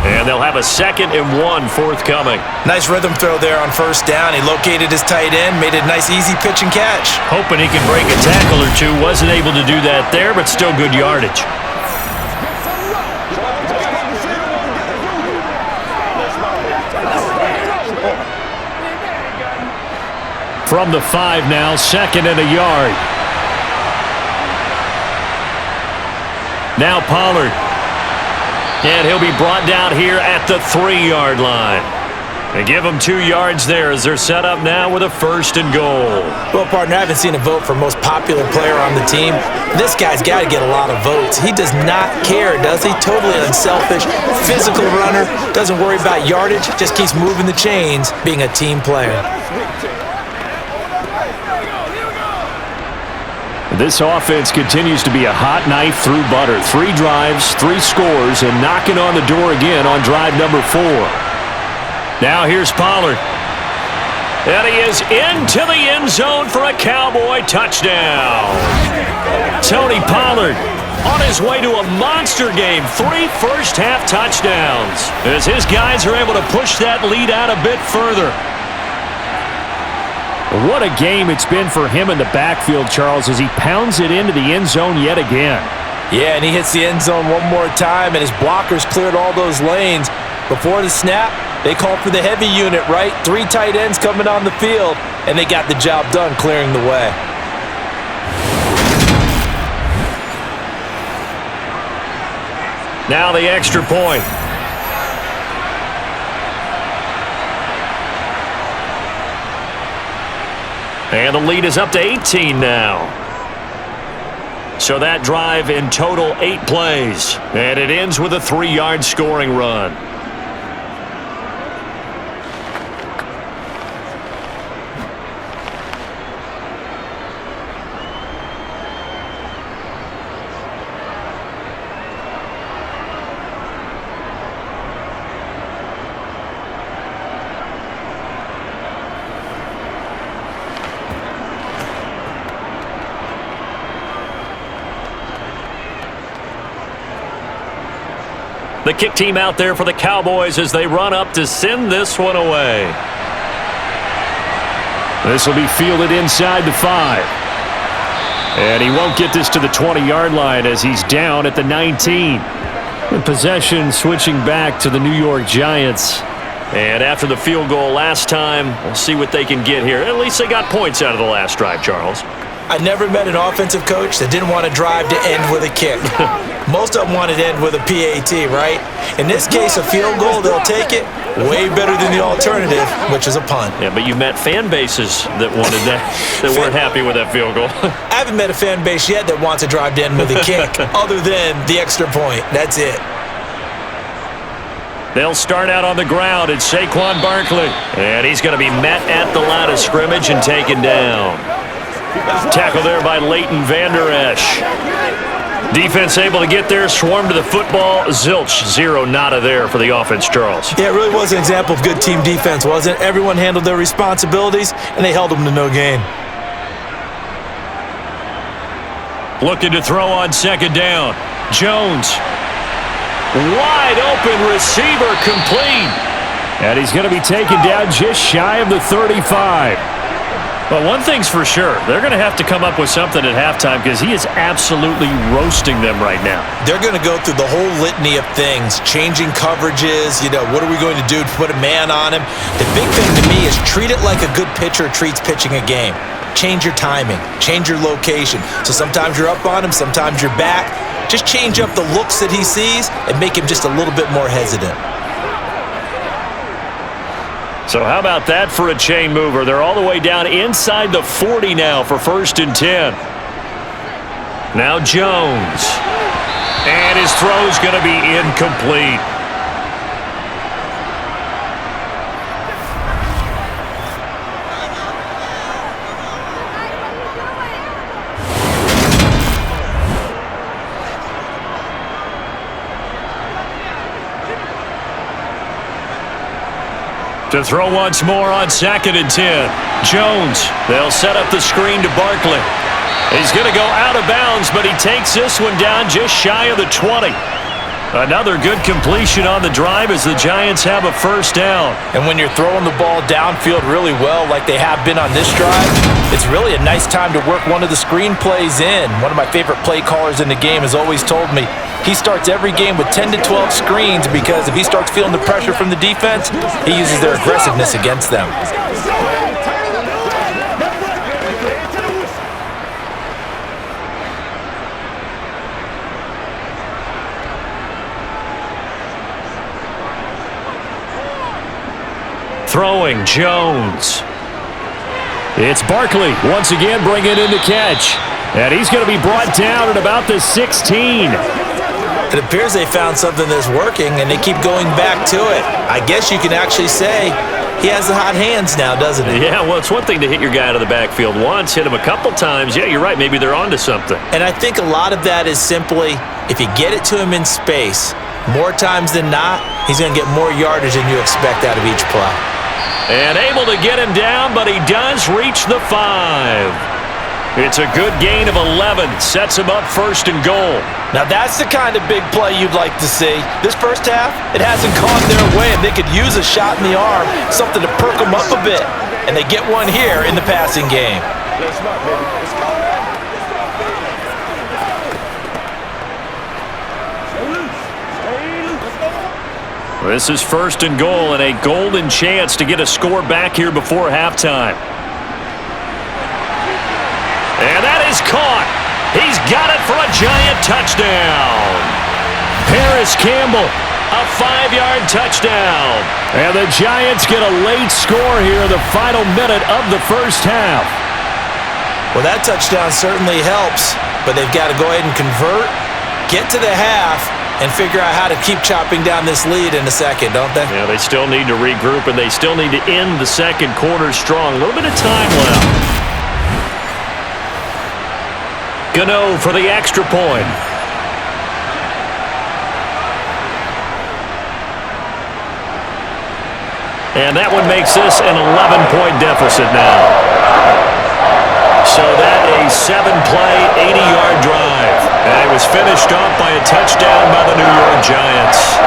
And they'll have a 2nd and 1 forthcoming. Nice rhythm throw there on first down. He located his tight end, made a nice easy pitch and catch. Hoping he can break a tackle or two. Wasn't able to do that there, but still good yardage. from the 5 now, 2nd and a yard. Now Pollard. And he'll be brought down here at the 3-yard line. They give him 2 yards there as they're set up now with a 1st and goal. Well, partner, I haven't seen a vote for most popular player on the team. This guy's got to get a lot of votes. He does not care, does he? Totally unselfish, physical runner, doesn't worry about yardage, just keeps moving the chains, being a team player. This offense continues to be a hot knife through butter. 3 drives, 3 scores, and knocking on the door again on drive number 4. Now here's Pollard. And he is into the end zone for a Cowboy touchdown. Tony Pollard on his way to a monster game. 3 first-half touchdowns as his guys are able to push that lead out a bit further. What a game it's been for him in the backfield, Charles, as he pounds it into the end zone yet again. Yeah, and he hits the end zone one more time, and his blockers cleared all those lanes. Before the snap, they called for the heavy unit, right? 3 tight ends coming on the field, and they got the job done clearing the way. Now the extra point. And the lead is up to 18 now. So that drive in total 8 plays. And it ends with a 3-yard scoring run. The kick team out there for the Cowboys as they run up to send this one away. This will be fielded inside the 5. And he won't get this to the 20-yard line as he's down at the 19. The possession switching back to the New York Giants. And after the field goal last time, we'll see what they can get here. At least they got points out of the last drive, Charles. I never met an offensive coach that didn't want to drive to end with a kick. Most of them wanted to end with a PAT, right? In this case, a field goal, they'll take it. Way better than the alternative, which is a punt. Yeah, but you met fan bases that wanted that, that weren't happy with that field goal. I haven't met a fan base yet that wants to drive to end with a kick, other than the extra point. That's it. They'll start out on the ground. It's Saquon Barkley. And he's going to be met at the line of scrimmage and taken down. Tackle there by Leighton Vander Esch. Defense able to get there, swarm to the football. Zilch, 0 nada there for the offense, Charles. Yeah, it really was an example of good team defense, wasn't it? Everyone handled their responsibilities, and they held them to no gain. Looking to throw on 2nd down. Jones. Wide open receiver complete. And he's going to be taken down just shy of the 35. But one thing's for sure, they're going to have to come up with something at halftime because he is absolutely roasting them right now. They're going to go through the whole litany of things, changing coverages, what are we going to do to put a man on him? The big thing to me is treat it like a good pitcher treats pitching a game. Change your timing, change your location. So sometimes you're up on him, sometimes you're back. Just change up the looks that he sees and make him just a little bit more hesitant. So how about that for a chain mover? They're all the way down inside the 40 now for 1st and 10. Now Jones. And his throw's going to be incomplete. To throw once more on 2nd and 10. Jones. They'll set up the screen to Barkley. He's going to go out of bounds, but he takes this one down just shy of the 20. Another good completion on the drive as the Giants have a 1st down. And when you're throwing the ball downfield really well like they have been on this drive, it's really a nice time to work one of the screen plays in. One of my favorite play callers in the game has always told me he starts every game with 10 to 12 screens because if he starts feeling the pressure from the defense, he uses their aggressiveness against them. Throwing, Jones. It's Barkley once again bringing it in to catch. And he's going to be brought down at about the 16. It appears they found something that's working, and they keep going back to it. I guess you can actually say he has the hot hands now, doesn't he? Yeah, well, it's one thing to hit your guy out of the backfield once, hit him a couple times. Yeah, you're right. Maybe they're onto something. And I think a lot of that is simply if you get it to him in space, more times than not, he's going to get more yardage than you expect out of each play. And able to get him down, but he does reach the 5. It's a good gain of 11. Sets him up 1st and goal. Now that's the kind of big play you'd like to see. This first half, it hasn't gone their way, and they could use a shot in the arm, something to perk them up a bit. And they get one here in the passing game. This is 1st and goal, and a golden chance to get a score back here before halftime. And that is caught. He's got it for a Giant touchdown. Paris Campbell, a 5-yard touchdown. And the Giants get a late score here in the final minute of the first half. Well, that touchdown certainly helps, but they've got to go ahead and convert, get to the half, and figure out how to keep chopping down this lead in a second, don't they? Yeah, they still need to regroup, and they still need to end the second quarter strong. A little bit of time left. Gano for the extra point. And that one makes this an 11-point deficit now. So that a 7-play, 80-yard drive. And it was finished off by a touchdown by the New York Giants.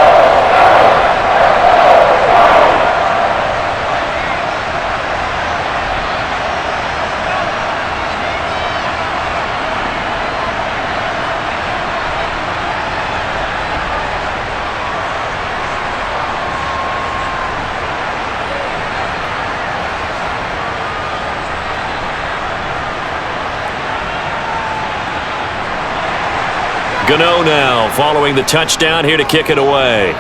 Gano now following the touchdown here to kick it away.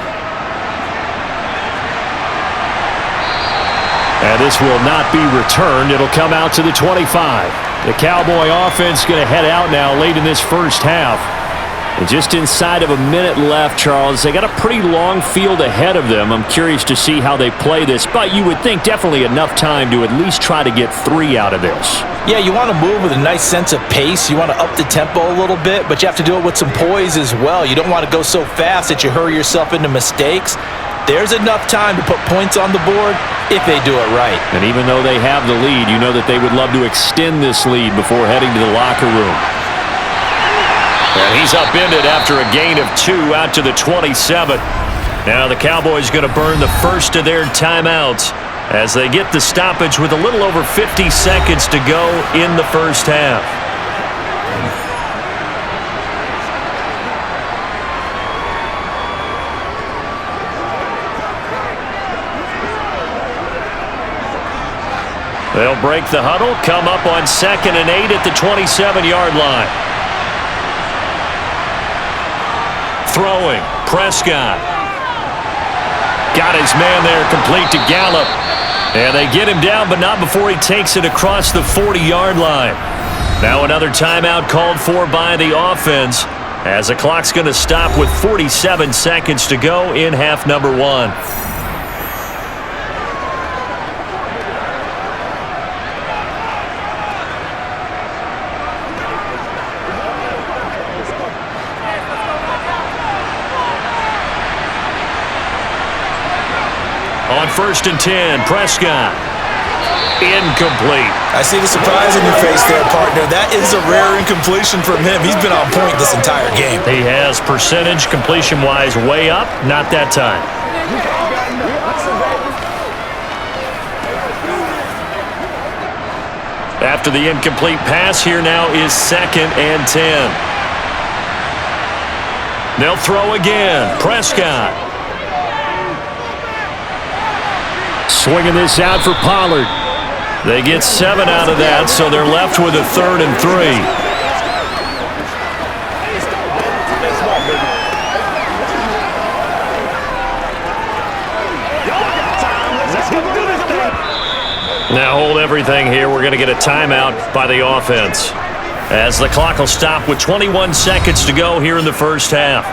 And this will not be returned. It'll come out to the 25. The Cowboy offense going to head out now late in this first half. And just inside of a minute left, Charles, they got a pretty long field ahead of them. I'm curious to see how they play this, but you would think definitely enough time to at least try to get 3 out of this. Yeah, you want to move with a nice sense of pace. You want to up the tempo a little bit, but you have to do it with some poise as well. You don't want to go so fast that you hurry yourself into mistakes. There's enough time to put points on the board if they do it right. And even though they have the lead, you know that they would love to extend this lead before heading to the locker room. And he's upended after a gain of 2 out to the 27. Now the Cowboys going to burn the first of their timeouts as they get the stoppage with a little over 50 seconds to go in the first half. They'll break the huddle, come up on 2nd and 8 at the 27-yard line. Throwing, Prescott. Got his man there, complete to Gallup. And they get him down, but not before he takes it across the 40-yard line. Now another timeout called for by the offense as the clock's going to stop with 47 seconds to go in half number 1. On 1st and 10, Prescott. Incomplete. I see the surprise in your face there, partner. That is a rare incompletion from him. He's been on point this entire game. He has percentage completion-wise way up. Not that time. After the incomplete pass, here now is 2nd and 10. They'll throw again. Prescott. Swinging this out for Pollard. They get 7 out of that, so they're left with a 3rd and 3. Let's go. Now hold everything here. We're going to get a timeout by the offense, as the clock will stop with 21 seconds to go here in the first half.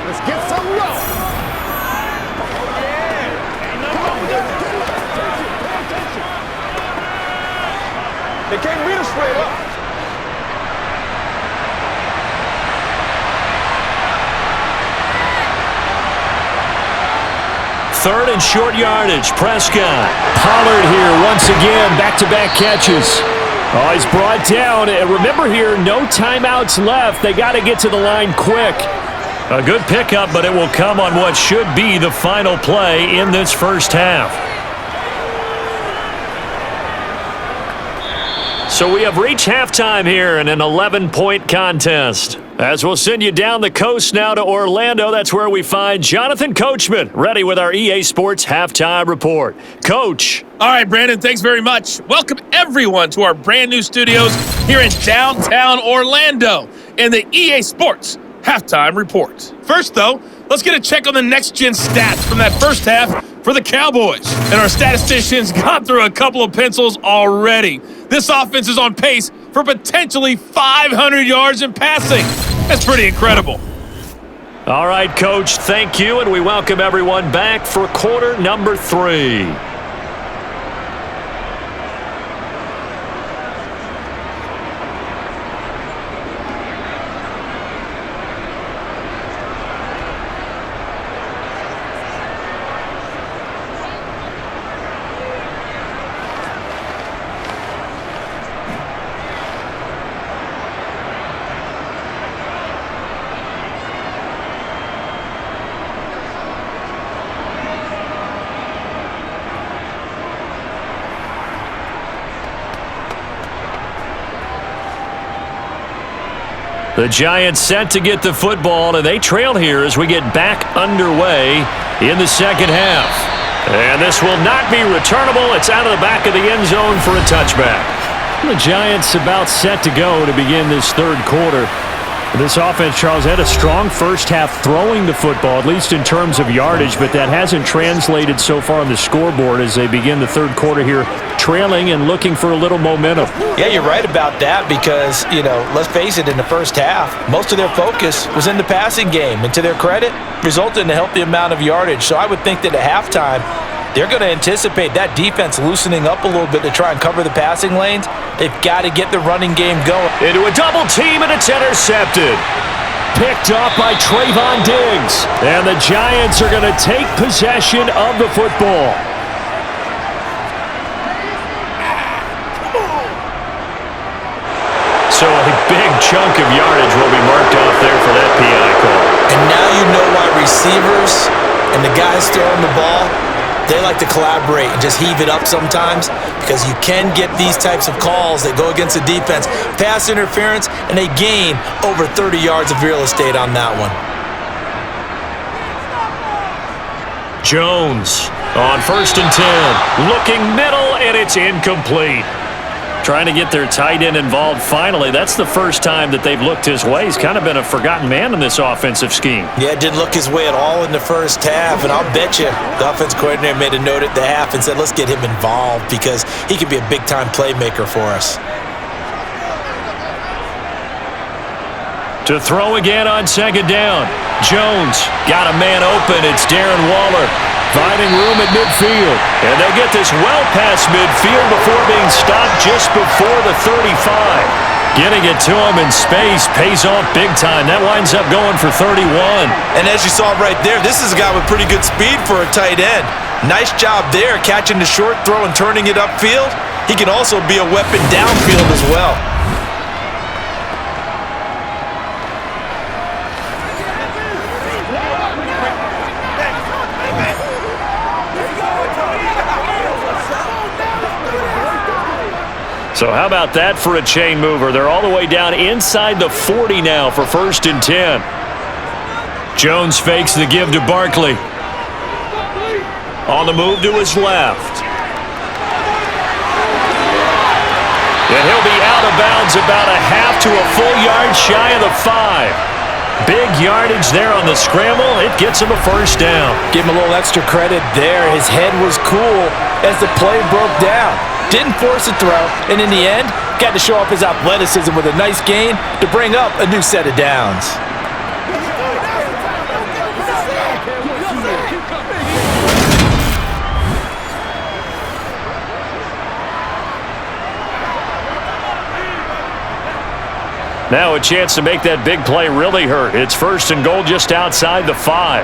Let's get some love. Oh, yeah. Come on, pay attention. They can't beat us straight up. Third and short yardage. Prescott. Pollard here once again. Back-to-back catches. Oh, he's brought down. And remember here, no timeouts left. They got to get to the line quick. A good pickup, but it will come on what should be the final play in this first half. So we have reached halftime here in an 11-point contest. As we'll send you down the coast now to Orlando, that's where we find Jonathan Coachman, ready with our EA Sports Halftime Report. Coach. All right, Brandon, thanks very much. Welcome everyone to our brand new studios here in downtown Orlando in the EA Sports Halftime Report. First, though, let's get a check on the next-gen stats from that first half for the Cowboys. And our statisticians got through a couple of pencils already. This offense is on pace for potentially 500 yards in passing. That's pretty incredible. All right, Coach, thank you, and we welcome everyone back for quarter number 3. The Giants set to get the football, and they trail here as we get back underway in the second half. And this will not be returnable. It's out of the back of the end zone for a touchback. The Giants about set to go to begin this third quarter. This offense, Charles, had a strong first half throwing the football, at least in terms of yardage, but that hasn't translated so far on the scoreboard as they begin the third quarter here, trailing and looking for a little momentum. Yeah, you're right about that because, let's face it, in the first half, most of their focus was in the passing game, and to their credit, resulted in a healthy amount of yardage. So I would think that at halftime, they're going to anticipate that defense loosening up a little bit to try and cover the passing lanes. They've got to get the running game going. Into a double team, and it's intercepted. Picked off by Trayvon Diggs. And the Giants are going to take possession of the football. So a big chunk of yardage will be marked off there for that PI call. And now you know why receivers and the guys throwing the ball, they like to collaborate and just heave it up sometimes because you can get these types of calls that go against the defense. Pass interference, and they gain over 30 yards of real estate on that one. Jones on 1st and 10. Looking middle, and it's incomplete. Trying to get their tight end involved finally. That's the first time that they've looked his way. He's kind of been a forgotten man in this offensive scheme. Yeah, it didn't look his way at all in the first half, and I'll bet you the offense coordinator made a note at the half and said, let's get him involved because he could be a big-time playmaker for us. To throw again on 2nd down. Jones got a man open. It's Darren Waller. Finding room at midfield. And they'll get this well past midfield before being stopped just before the 35. Getting it to him in space pays off big time. That winds up going for 31. And as you saw right there, this is a guy with pretty good speed for a tight end. Nice job there, catching the short throw and turning it upfield. He can also be a weapon downfield as well. So how about that for a chain mover? They're all the way down inside the 40 now for 1st and 10. Jones fakes the give to Barkley. On the move to his left. And he'll be out of bounds about a half to a full yard shy of the 5. Big yardage there on the scramble. It gets him a first down. Give him a little extra credit there. His head was cool as the play broke down. Didn't force a throw, and in the end, got to show off his athleticism with a nice gain to bring up a new set of downs. Now a chance to make that big play really hurt. It's 1st and goal just outside the 5.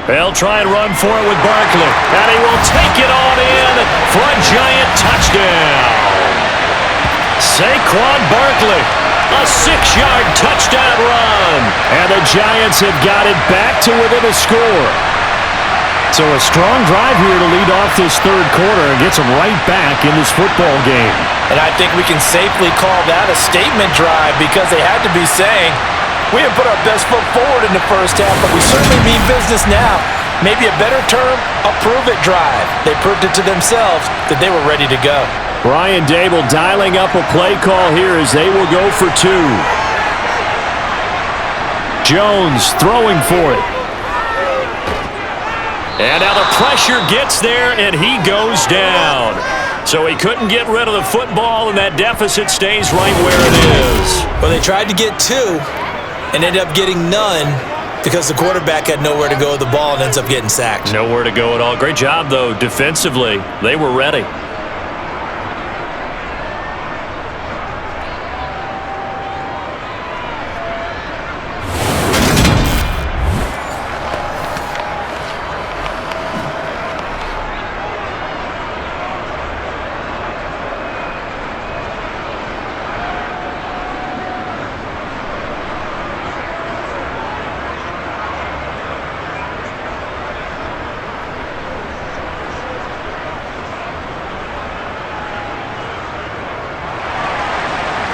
They'll try and run for it with Barkley. And he will take it on in for a Giant touchdown. Saquon Barkley, a 6-yard touchdown run. And the Giants have got it back to within a score. So a strong drive here to lead off this 3rd quarter and gets them right back in this football game. And I think we can safely call that a statement drive because they had to be saying, we have put our best foot forward in the first half, but we certainly mean business now. Maybe a better term, a prove-it drive. They proved it to themselves that they were ready to go. Brian Dable dialing up a play call here as they will go for 2. Jones throwing for it. And now the pressure gets there, and he goes down. So he couldn't get rid of the football, and that deficit stays right where it is. Well, they tried to get 2 and ended up getting none because the quarterback had nowhere to go with the ball and ends up getting sacked. Nowhere to go at all. Great job, though, defensively. They were ready.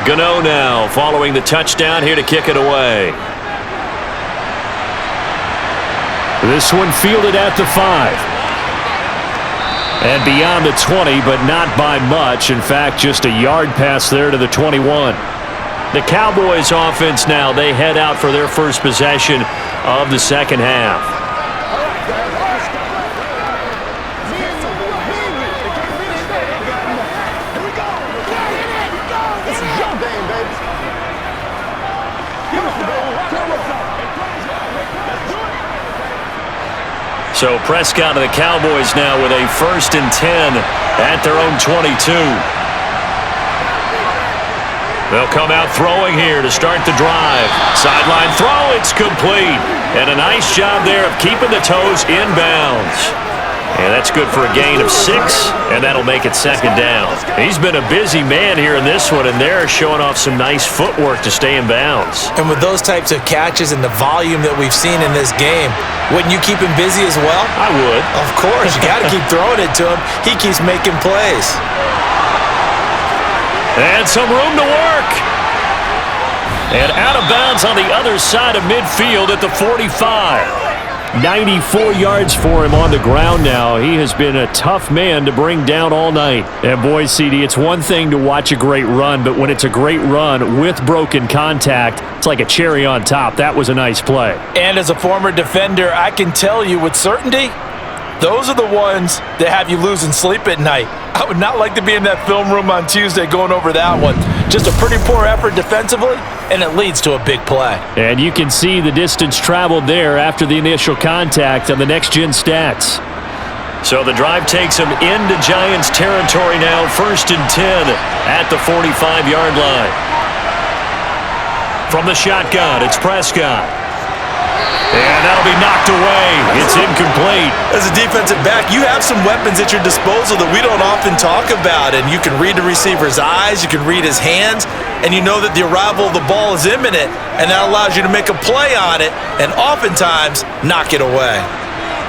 Gano now following the touchdown here to kick it away. This one fielded at the 5. And beyond the 20, but not by much. In fact, just a yard pass there to the 21. The Cowboys offense now, they head out for their first possession of the second half. So Prescott of the Cowboys now with a 1st and 10 at their own 22. They'll come out throwing here to start the drive. Sideline throw, it's complete. And a nice job there of keeping the toes inbounds. And that's good for a gain of 6, and that'll make it 2nd down. He's been a busy man here in this one, and they're showing off some nice footwork to stay in bounds. And with those types of catches and the volume that we've seen in this game, wouldn't you keep him busy as well? I would. Of course. You got to keep throwing it to him. He keeps making plays. And some room to work. And out of bounds on the other side of midfield at the 45. 94 yards for him on the ground now. He has been a tough man to bring down all night. And boy, CD, it's one thing to watch a great run, but when it's a great run with broken contact, it's like a cherry on top. That was a nice play. And as a former defender, I can tell you with certainty, those are the ones that have you losing sleep at night. I would not like to be in that film room on Tuesday going over that one. Just a pretty poor effort defensively, and it leads to a big play. And you can see the distance traveled there after the initial contact on the next-gen stats. So the drive takes them into Giants territory now, 1st and 10 at the 45-yard line. From the shotgun, it's Prescott. And that'll be knocked away. It's incomplete. As a defensive back, you have some weapons at your disposal that we don't often talk about. And you can read the receiver's eyes, you can read his hands, and you know that the arrival of the ball is imminent, and that allows you to make a play on it and oftentimes knock it away.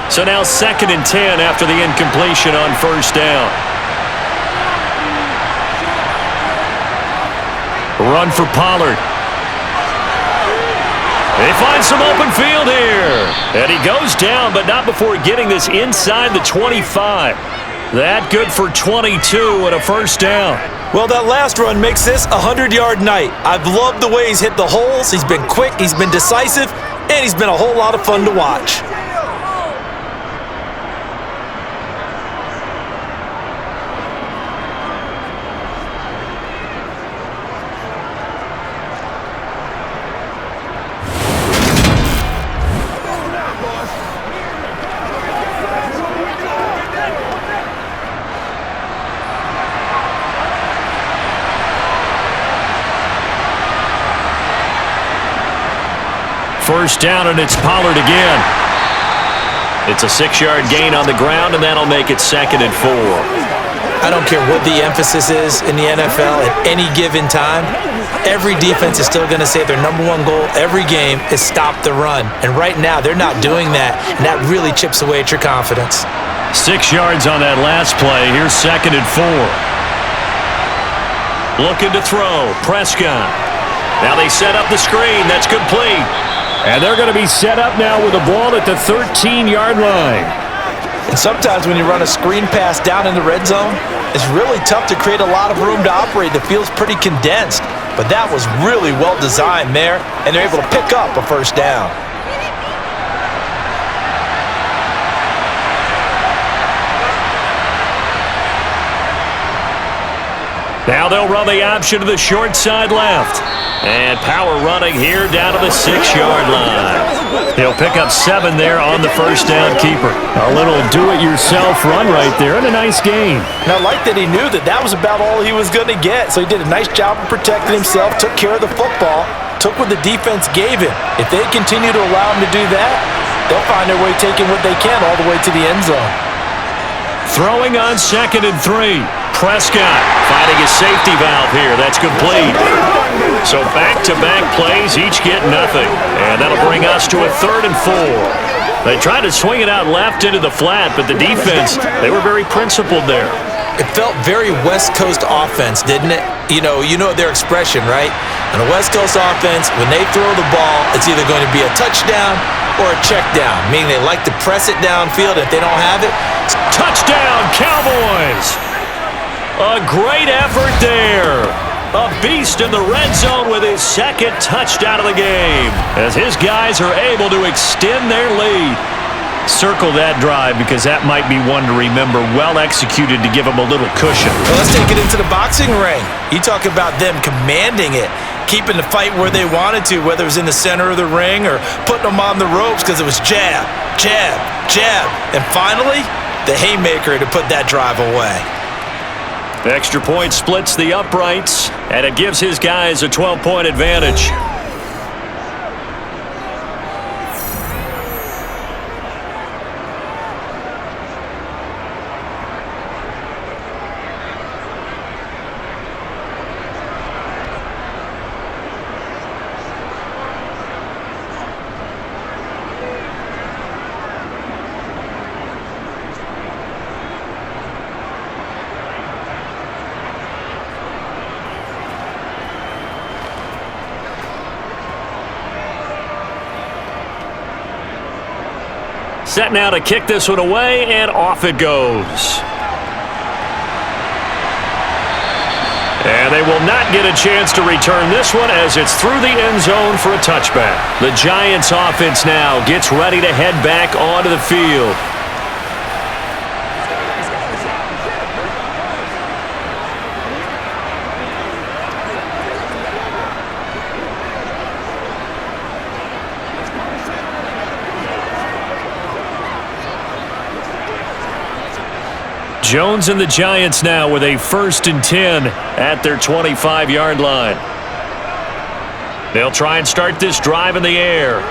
So now 2nd and 10 after the incompletion on 1st down. Run for Pollard. They find some open field here. And he goes down, but not before getting this inside the 25. That good for 22 and a 1st down. Well, that last run makes this a 100-yard night. I've loved the way he's hit the holes. He's been quick, he's been decisive, and he's been a whole lot of fun to watch. First down, and it's Pollard again. It's a 6-yard gain on the ground, and that'll make it 2nd and 4. I don't care what the emphasis is in the NFL at any given time. Every defense is still going to say their number one goal every game is stop the run. And right now, they're not doing that, and that really chips away at your confidence. 6 yards on that last play. Here's 2nd and 4. Looking to throw. Prescott. Now they set up the screen. That's complete. And they're going to be set up now with the ball at the 13-yard line. And sometimes when you run a screen pass down in the red zone, it's really tough to create a lot of room to operate. The field's pretty condensed. But that was really well designed there, and they're able to pick up a first down. Now they'll run the option to the short side left. And power running here down to the 6-yard line. He'll pick up 7 there on the first down keeper. A little do-it-yourself run right there, and a nice gain. And I like that he knew that that was about all he was going to get. So he did a nice job of protecting himself, took care of the football, took what the defense gave him. If they continue to allow him to do that, they'll find their way taking what they can all the way to the end zone. Throwing on 2nd and 3. Prescott finding his safety valve here. That's complete. So back-to-back plays, each get nothing. And that'll bring us to a 3rd and 4. They tried to swing it out left into the flat, but the defense, they were very principled there. It felt very West Coast offense, didn't it? You know their expression, right? On a West Coast offense, when they throw the ball, it's either going to be a touchdown or a check down, meaning they like to press it downfield. If they don't have it, touchdown, Cowboys! A great effort there. A beast in the red zone with his 2nd touchdown of the game, as his guys are able to extend their lead. Circle that drive because that might be one to remember. Well executed to give them a little cushion. Well, let's take it into the boxing ring. You talk about them commanding it, keeping the fight where they wanted to, whether it was in the center of the ring or putting them on the ropes because it was jab, jab, jab. And finally, the haymaker to put that drive away. The extra point splits the uprights, and it gives his guys a 12-point advantage. Set now to kick this one away, and off it goes. And they will not get a chance to return this one as it's through the end zone for a touchback. The Giants offense now gets ready to head back onto the field. Jones and the Giants now with a 1st and 10 at their 25-yard line. They'll try and start this drive in the air.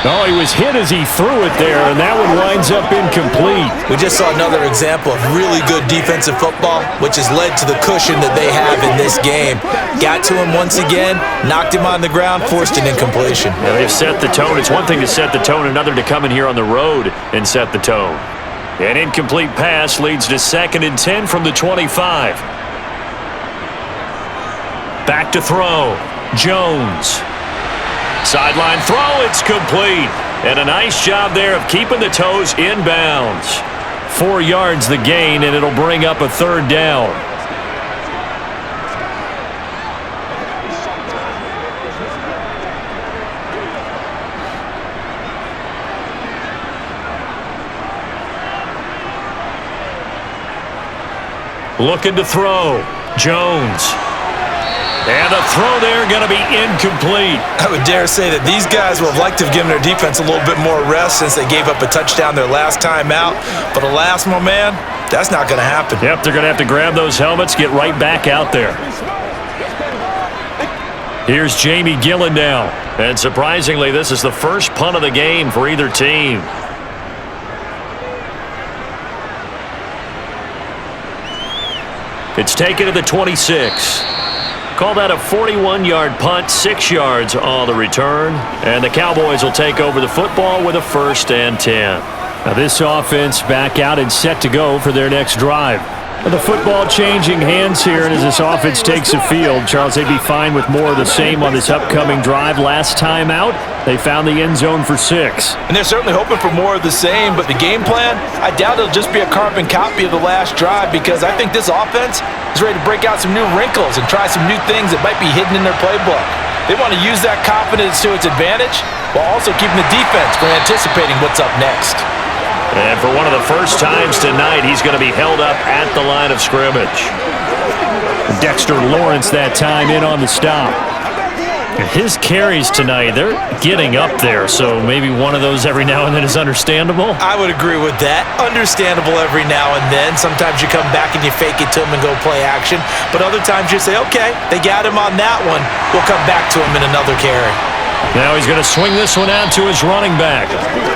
Oh, he was hit as he threw it there, and that one winds up incomplete. We just saw another example of really good defensive football, which has led to the cushion that they have in this game. Got to him once again, knocked him on the ground, forced an incompletion. Yeah, they've set the tone. It's one thing to set the tone, another to come in here on the road and set the tone. An incomplete pass leads to 2nd and 10 from the 25. Back to throw. Jones. Sideline throw, it's complete. And a nice job there of keeping the toes inbounds. 4 yards the gain, and it'll bring up a 3rd down. Looking to throw. Jones. And the throw there going to be incomplete. I would dare say that these guys would have liked to have given their defense a little bit more rest since they gave up a touchdown their last time out. But alas, my man, that's not going to happen. Yep, they're going to have to grab those helmets, get right back out there. Here's Jamie Gillen now. And surprisingly, this is the first punt of the game for either team. It's taken to the 26. Call that a 41-yard punt, 6 yards on the return. And the Cowboys will take over the football with a 1st and 10. Now this offense back out and set to go for their next drive. The football changing hands here, and as this offense takes the field, Charles, they'd be fine with more of the same on this upcoming drive. Last time out, they found the end zone for 6. And they're certainly hoping for more of the same, but the game plan, I doubt it'll just be a carbon copy of the last drive, because I think this offense is ready to break out some new wrinkles and try some new things that might be hidden in their playbook. They want to use that confidence to its advantage while also keeping the defense from anticipating what's up next. And for one of the first times tonight, he's going to be held up at the line of scrimmage. Dexter Lawrence that time in on the stop. And his carries tonight, they're getting up there, so maybe one of those every now and then is understandable. I would agree with that. Understandable every now and then. Sometimes you come back and you fake it to him and go play action. But other times you say, okay, they got him on that one. We'll come back to him in another carry. Now he's going to swing this one out to his running back.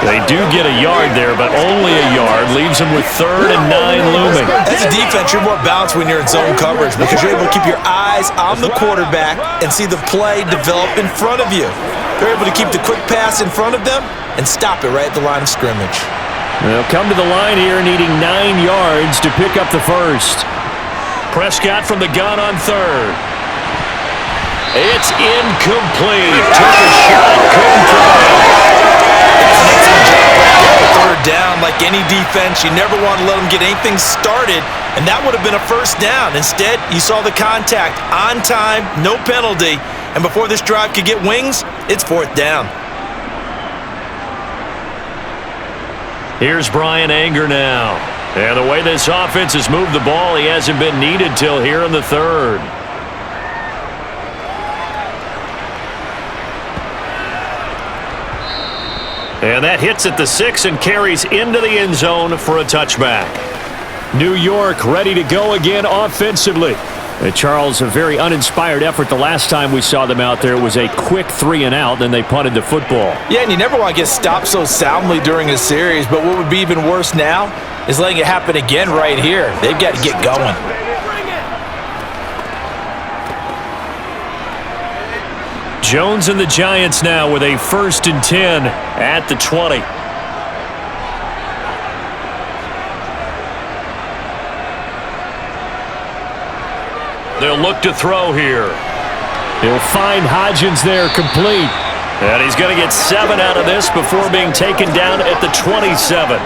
They do get a yard there, but only a yard. Leaves him with 3rd and 9 looming. As a defense, you're more balanced when you're in zone coverage because you're able to keep your eyes on the quarterback and see the play develop in front of you. They're able to keep the quick pass in front of them and stop it right at the line of scrimmage. They'll come to the line here needing 9 yards to pick up the 1st. Prescott from the gun on 3rd. It's incomplete. Took a shot, couldn't throw. Third down, like any defense, you never want to let them get anything started, and that would have been a 1st down. Instead, you saw the contact on time, no penalty, and before this drive could get wings, it's 4th down. Here's Brian Anger now. And the way this offense has moved the ball, he hasn't been needed till here in the 3rd. And that hits at the 6 and carries into the end zone for a touchback. New York ready to go again offensively. And Charles, a very uninspired effort the last time we saw them out there. It was a quick 3 and out, then they punted the football. Yeah, and you never want to get stopped so soundly during a series, but what would be even worse now is letting it happen again right here. They've got to get going. Jones and the Giants now with a 1st and 10 at the 20. They'll look to throw here. He'll find Hodgins there complete. And he's going to get 7 out of this before being taken down at the 27.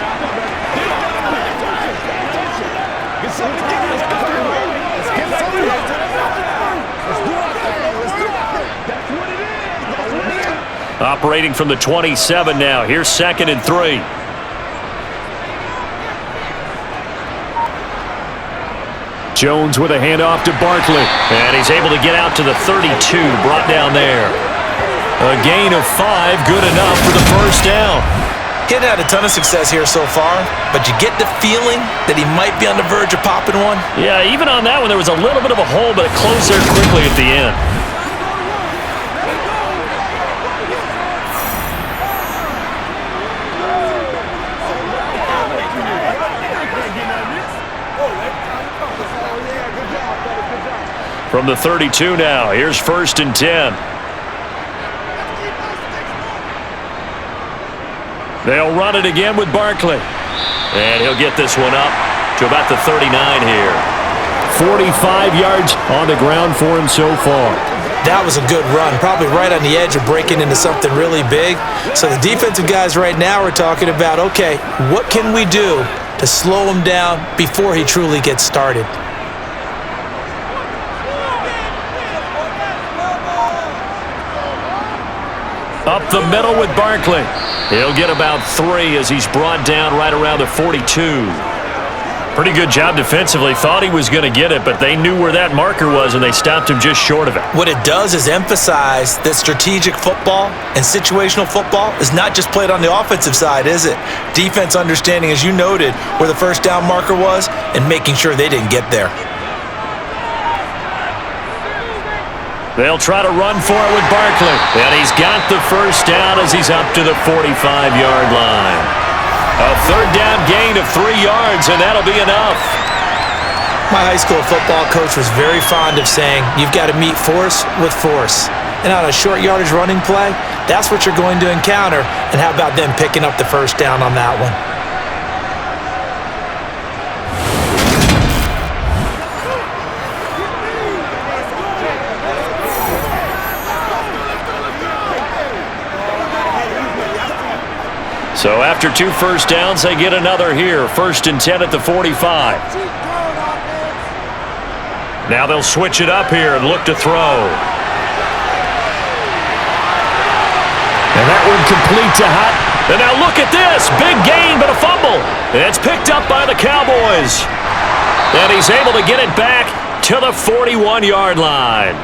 Operating from the 27 now. Here's 2nd and 3. Jones with a handoff to Barkley. And he's able to get out to the 32, brought down there. A gain of 5, good enough for the 1st down. He hasn't had a ton of success here so far, but you get the feeling that he might be on the verge of popping one. Yeah, even on that one, there was a little bit of a hole, but it closed there quickly at the end. From the 32 now, here's 1st and 10. They'll run it again with Barkley. And he'll get this one up to about the 39 here. 45 yards on the ground for him so far. That was a good run, probably right on the edge of breaking into something really big. So the defensive guys right now are talking about, okay, what can we do to to slow him down before he truly gets started. Up the middle with Barkley. He'll get about 3 as he's brought down right around the 42. Pretty good job defensively. Thought he was going to get it, but they knew where that marker was, and they stopped him just short of it. What it does is emphasize that strategic football and situational football is not just played on the offensive side, is it? Defense understanding, as you noted, where the first down marker was and making sure they didn't get there. They'll try to run for it with Barkley. And he's got the first down as he's up to the 45-yard line. A third down gain of 3 yards, and that'll be enough. My high school football coach was very fond of saying, you've got to meet force with force. And on a short yardage running play, that's what you're going to encounter. And how about them picking up the first down on that one? So after 2 first downs, they get another here. 1st and 10 at the 45. Now they'll switch it up here and look to throw. And that one complete to Hutt. And now look at this. Big gain, but a fumble. It's picked up by the Cowboys. And he's able to get it back to the 41-yard line.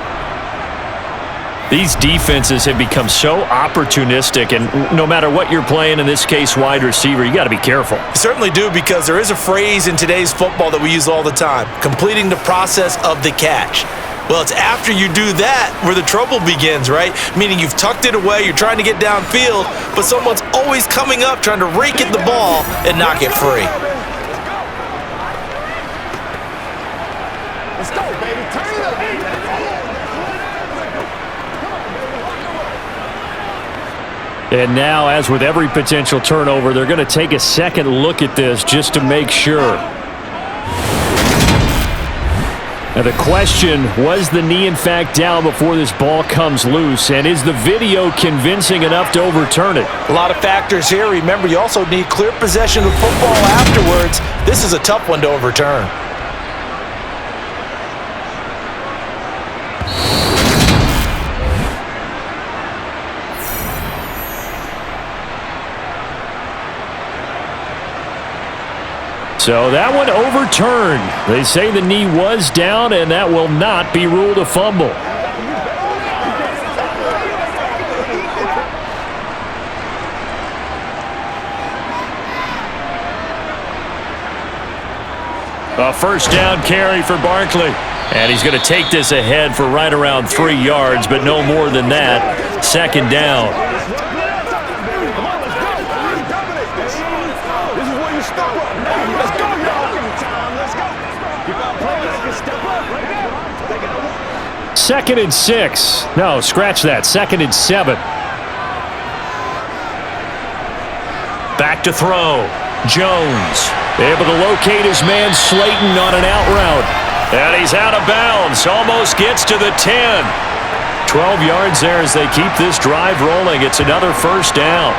These defenses have become so opportunistic, and no matter what you're playing, in this case wide receiver, you got to be careful. You certainly do, because there is a phrase in today's football that we use all the time, completing the process of the catch. Well, it's after you do that where the trouble begins, right? Meaning you've tucked it away, you're trying to get downfield, but someone's always coming up trying to rake at the ball and knock it free. Let's go, baby. Turn it up. And now, as with every potential turnover, they're going to take a second look at this just to make sure. Now the question, was the knee in fact down before this ball comes loose? And is the video convincing enough to overturn it? A lot of factors here. Remember, you also need clear possession of football afterwards. This is a tough one to overturn. So that one overturned. They say the knee was down, and that will not be ruled a fumble. A first down carry for Barkley. And he's going to take this ahead for right around 3 yards, but no more than that. 2nd down. Second and 6. No, scratch that. 2nd and 7. Back to throw. Jones able to locate his man Slayton on an out route. And he's out of bounds. Almost gets to the 10. 12 yards there as they keep this drive rolling. It's another first down.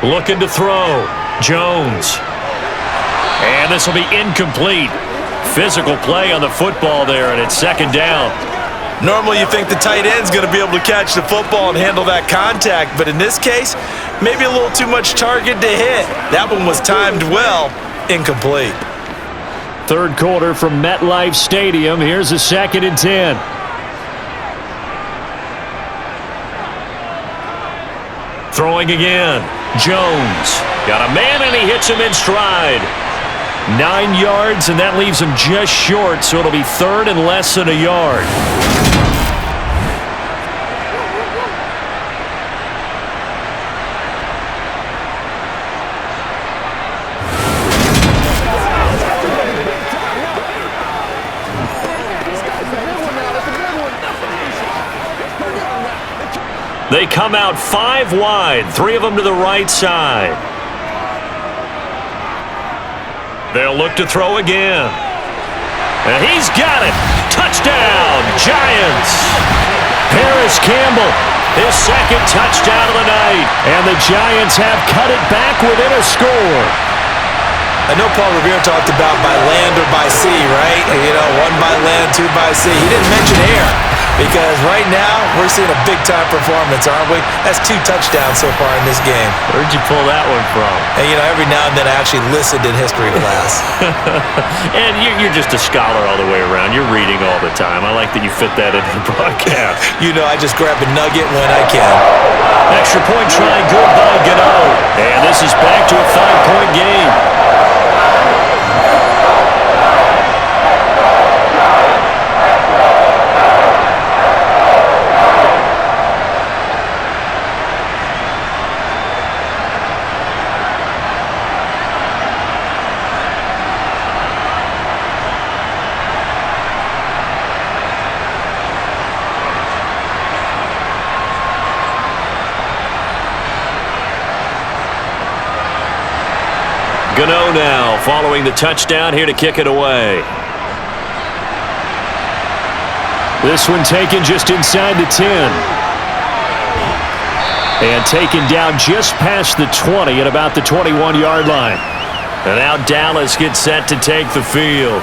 Looking to throw. Jones. And this will be incomplete. Physical play on the football there, and it's 2nd down. Normally you think the tight end's going to be able to catch the football and handle that contact, but in this case, maybe a little too much target to hit. That one was timed well. Incomplete. 3rd quarter from MetLife Stadium. Here's a 2nd and 10. Throwing again. Jones. Got a man, and he hits him in stride. 9 yards, and that leaves him just short, so it'll be 3rd and less than a yard. They come out 5 wide, 3 of them to the right side. They'll look to throw again. And he's got it. Touchdown, Giants. Paris Campbell, his second touchdown of the night. And the Giants have cut it back within a score. I know Paul Revere talked about by land or by sea, right? You know, 1 by land, 2 by sea. He didn't mention air because right now we're seeing a big-time performance, aren't we? That's 2 touchdowns so far in this game. Where'd you pull that one from? And, you know, every now and then I actually listened in history class. And you're just a scholar all the way around. You're reading all the time. I like that you fit that into the broadcast. You know, I just grab a nugget when I can. Extra point try, good by Gano. And this is back to a 5-point game. Gano now following the touchdown here to kick it away. This one taken just inside the 10. And taken down just past the 20 at about the 21-yard line. And now Dallas gets set to take the field.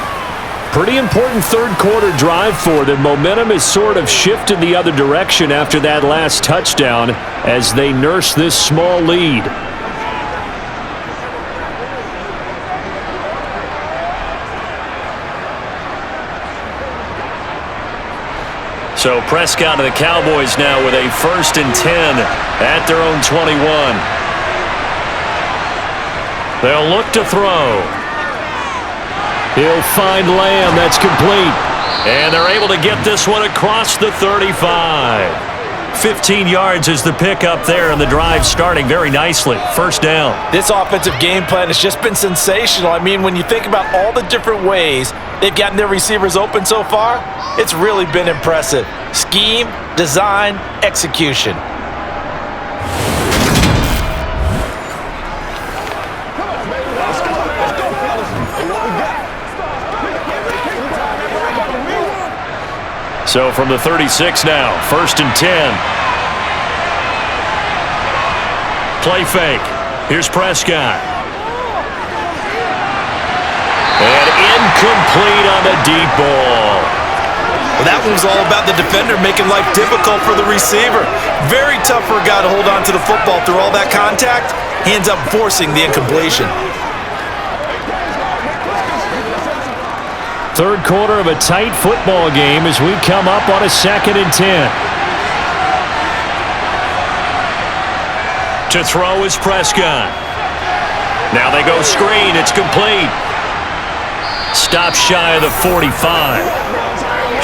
Pretty important third-quarter drive for them. Momentum has sort of shifted the other direction after that last touchdown as they nurse this small lead. So Prescott and the Cowboys now with a 1st and 10 at their own 21. They'll look to throw. He'll find Lamb. That's complete. And they're able to get this one across the 35. 15 yards is the pickup there, and the drive starting very nicely. 1st down. This offensive game plan has just been sensational. I mean, when you think about all the different ways they've gotten their receivers open so far, it's really been impressive. Scheme, design, execution. So from the 36 now, 1st and 10. Play fake. Here's Prescott. And incomplete on the deep ball. Well, that one was all about the defender making life difficult for the receiver. Very tough for a guy to hold on to the football through all that contact. He ends up forcing the incompletion. Third quarter of a tight football game as we come up on a 2nd and 10. To throw is Prescott. Now they go screen. It's complete. Stop shy of the 45.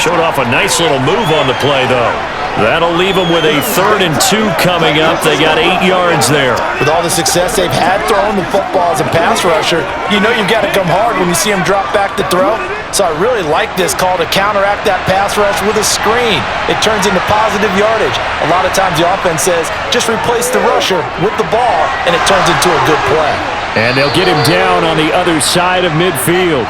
Showed off a nice little move on the play, though. That'll leave them with a 3rd and 2 coming up. They got 8 yards there. With all the success they've had throwing the football as a pass rusher, you know you've got to come hard when you see him drop back to throw. So I really like this call to counteract that pass rush with a screen. It turns into positive yardage. A lot of times the offense says, just replace the rusher with the ball, and it turns into a good play. And they'll get him down on the other side of midfield.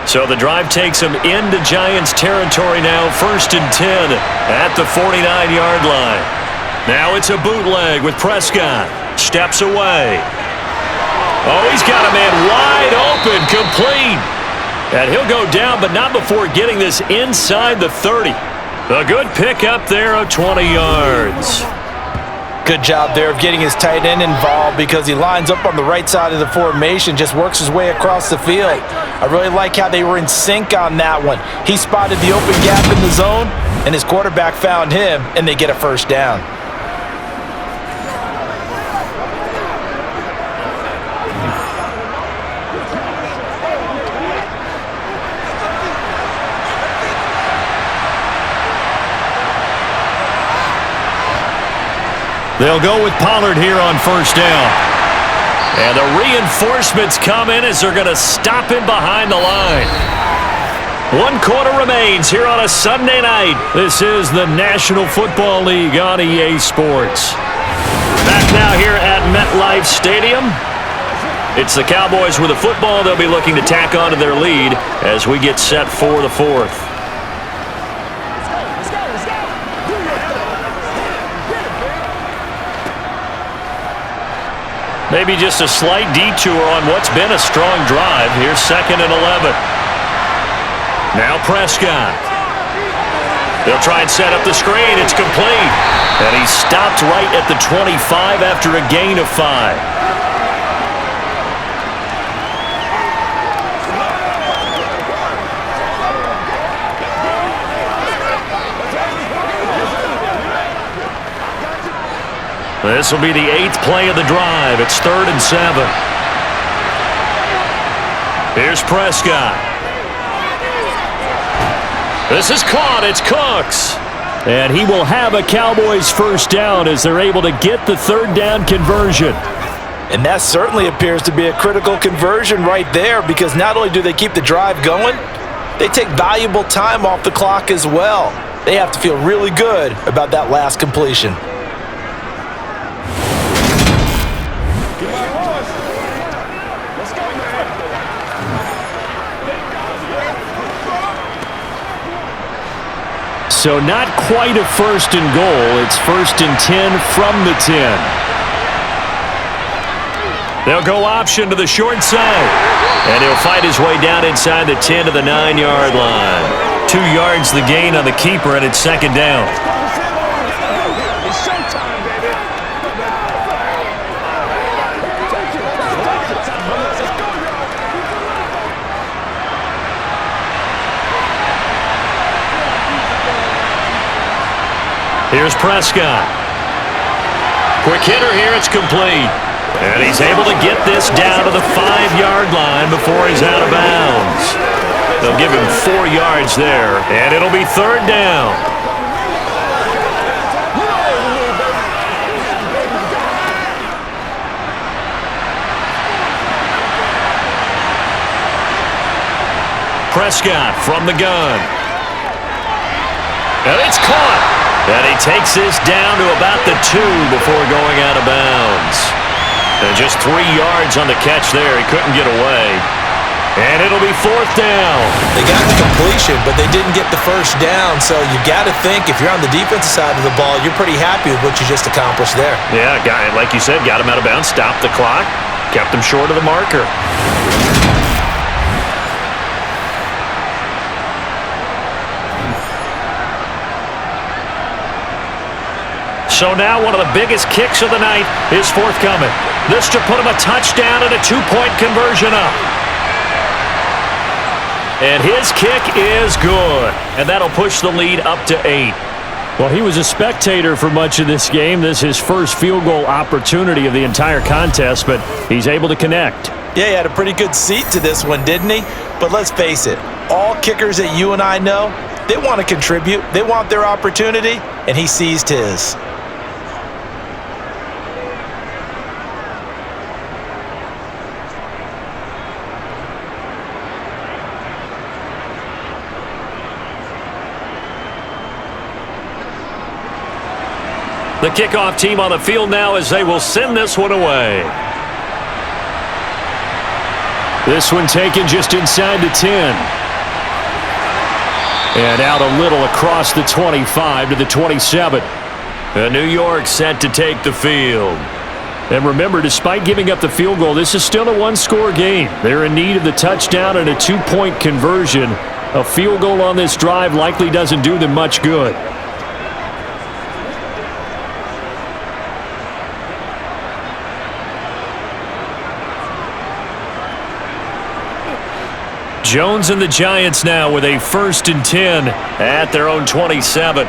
So the drive takes them into Giants territory now, 1st and 10 at the 49-yard line. Now it's a bootleg with Prescott. Steps away. Oh, he's got a man wide open, complete. And he'll go down, but not before getting this inside the 30. A good pickup there of 20 yards. Good job there of getting his tight end involved because he lines up on the right side of the formation, just works his way across the field. I really like how they were in sync on that one. He spotted the open gap in the zone, and his quarterback found him, and they get a 1st down. They'll go with Pollard here on first down. And the reinforcements come in as they're going to stop him behind the line. 1 quarter remains here on a Sunday night. This is the National Football League on EA Sports. Back now here at MetLife Stadium. It's the Cowboys with the football. They'll be looking to tack on to their lead as we get set for the fourth. Maybe just a slight detour on what's been a strong drive. Here's 2nd and 11. Now Prescott. They'll try and set up the screen. It's complete. And he's stopped right at the 25 after a gain of 5. This will be the 8th play of the drive. It's 3rd and 7. Here's Prescott. This is caught. It's Cooks. And he will have a Cowboys first down as they're able to get the 3rd down conversion. And that certainly appears to be a critical conversion right there, because not only do they keep the drive going, they take valuable time off the clock as well. They have to feel really good about that last completion. So not quite a 1st and goal. It's 1st and 10 from the 10. They'll go option to the short side. And he'll fight his way down inside the 10 to the 9-yard line. 2 yards the gain on the keeper, and it's 2nd down. It's showtime, baby. Here's Prescott. Quick hitter here. It's complete. And he's able to get this down to the 5-yard line before he's out of bounds. They'll give him 4 yards there, and it'll be 3rd down. Prescott from the gun. And it's caught. And he takes this down to about the 2 before going out of bounds. And just 3 yards on the catch there. He couldn't get away. And it'll be 4th down. They got the completion, but they didn't get the first down. So you got to think, if you're on the defensive side of the ball, you're pretty happy with what you just accomplished there. Yeah, guy, like you said, got him out of bounds, stopped the clock, kept him short of the marker. So now one of the biggest kicks of the night is forthcoming. This to put him a touchdown and a 2-point conversion up. And his kick is good. And that'll push the lead up to 8. Well, he was a spectator for much of this game. This is his first field goal opportunity of the entire contest, but he's able to connect. Yeah, he had a pretty good seat to this one, didn't he? But let's face it, all kickers that you and I know, they want to contribute. They want their opportunity, and he seized his. The kickoff team on the field now as they will send this one away. This one taken just inside the 10. And out a little across the 25 to the 27. And New York set to take the field. And remember, despite giving up the field goal, this is still a one-score game. They're in need of the touchdown and a 2-point conversion. A field goal on this drive likely doesn't do them much good. Jones and the Giants now with a 1st and 10 at their own 27.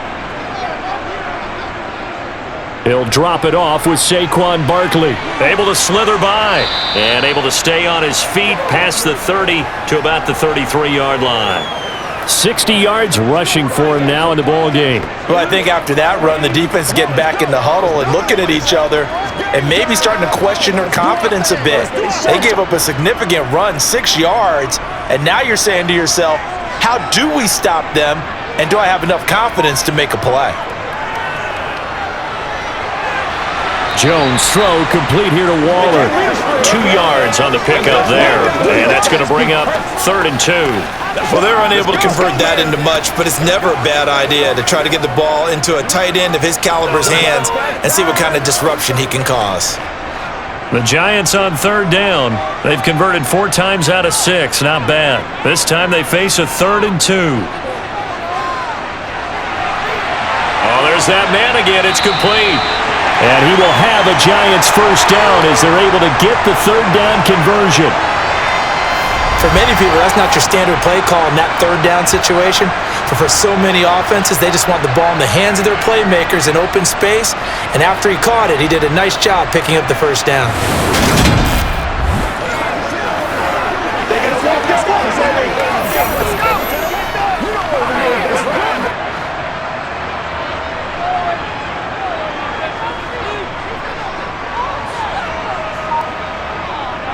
He'll drop it off with Saquon Barkley. Able to slither by and able to stay on his feet past the 30 to about the 33-yard line. 60 yards rushing for him now in the ball game. Well, I think after that run, the defense is getting back in the huddle and looking at each other and maybe starting to question their confidence a bit. They gave up a significant run, 6 yards, and now you're saying to yourself, how do we stop them, and do I have enough confidence to make a play? Jones throw complete here to Waller. 2 yards on the pickup there, and that's going to bring up 3rd and 2. Well, they're unable to convert that into much, but it's never a bad idea to try to get the ball into a tight end of his caliber's hands and see what kind of disruption he can cause. The Giants on 3rd down. They've converted 4 times out of 6. Not bad. This time they face a 3rd and 2. Oh, there's that man again. It's complete. And he will have a Giants first down as they're able to get the 3rd down conversion. For many people, that's not your standard play call in that 3rd down situation. But for so many offenses, they just want the ball in the hands of their playmakers in open space. And after he caught it, he did a nice job picking up the first down.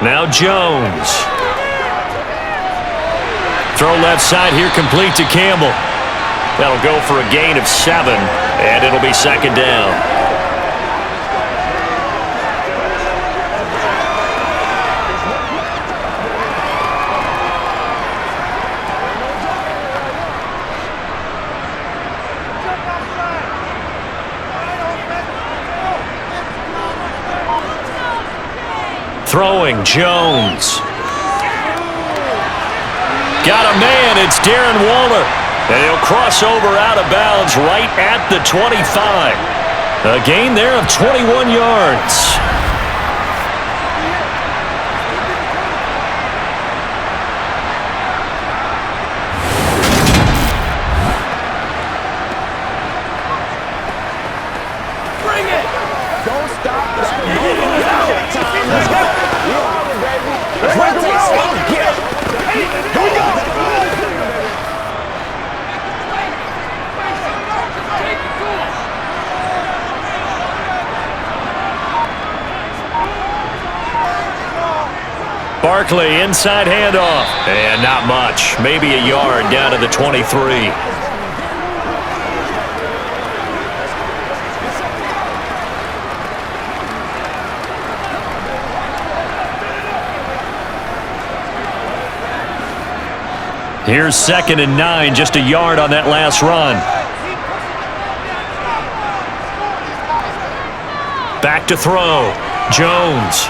Now Jones. Throw left side here, complete to Campbell. That'll go for a gain of 7, and it'll be 2nd down. Throwing, Jones. Got a man, it's Darren Waller. And he'll cross over out of bounds right at the 25. A gain there of 21 yards. Bring it! Don't stop. Let's go. Barkley, inside handoff. And not much. Maybe a yard down to the 23. Here's 2nd and 9, just a yard on that last run. Back to throw. Jones.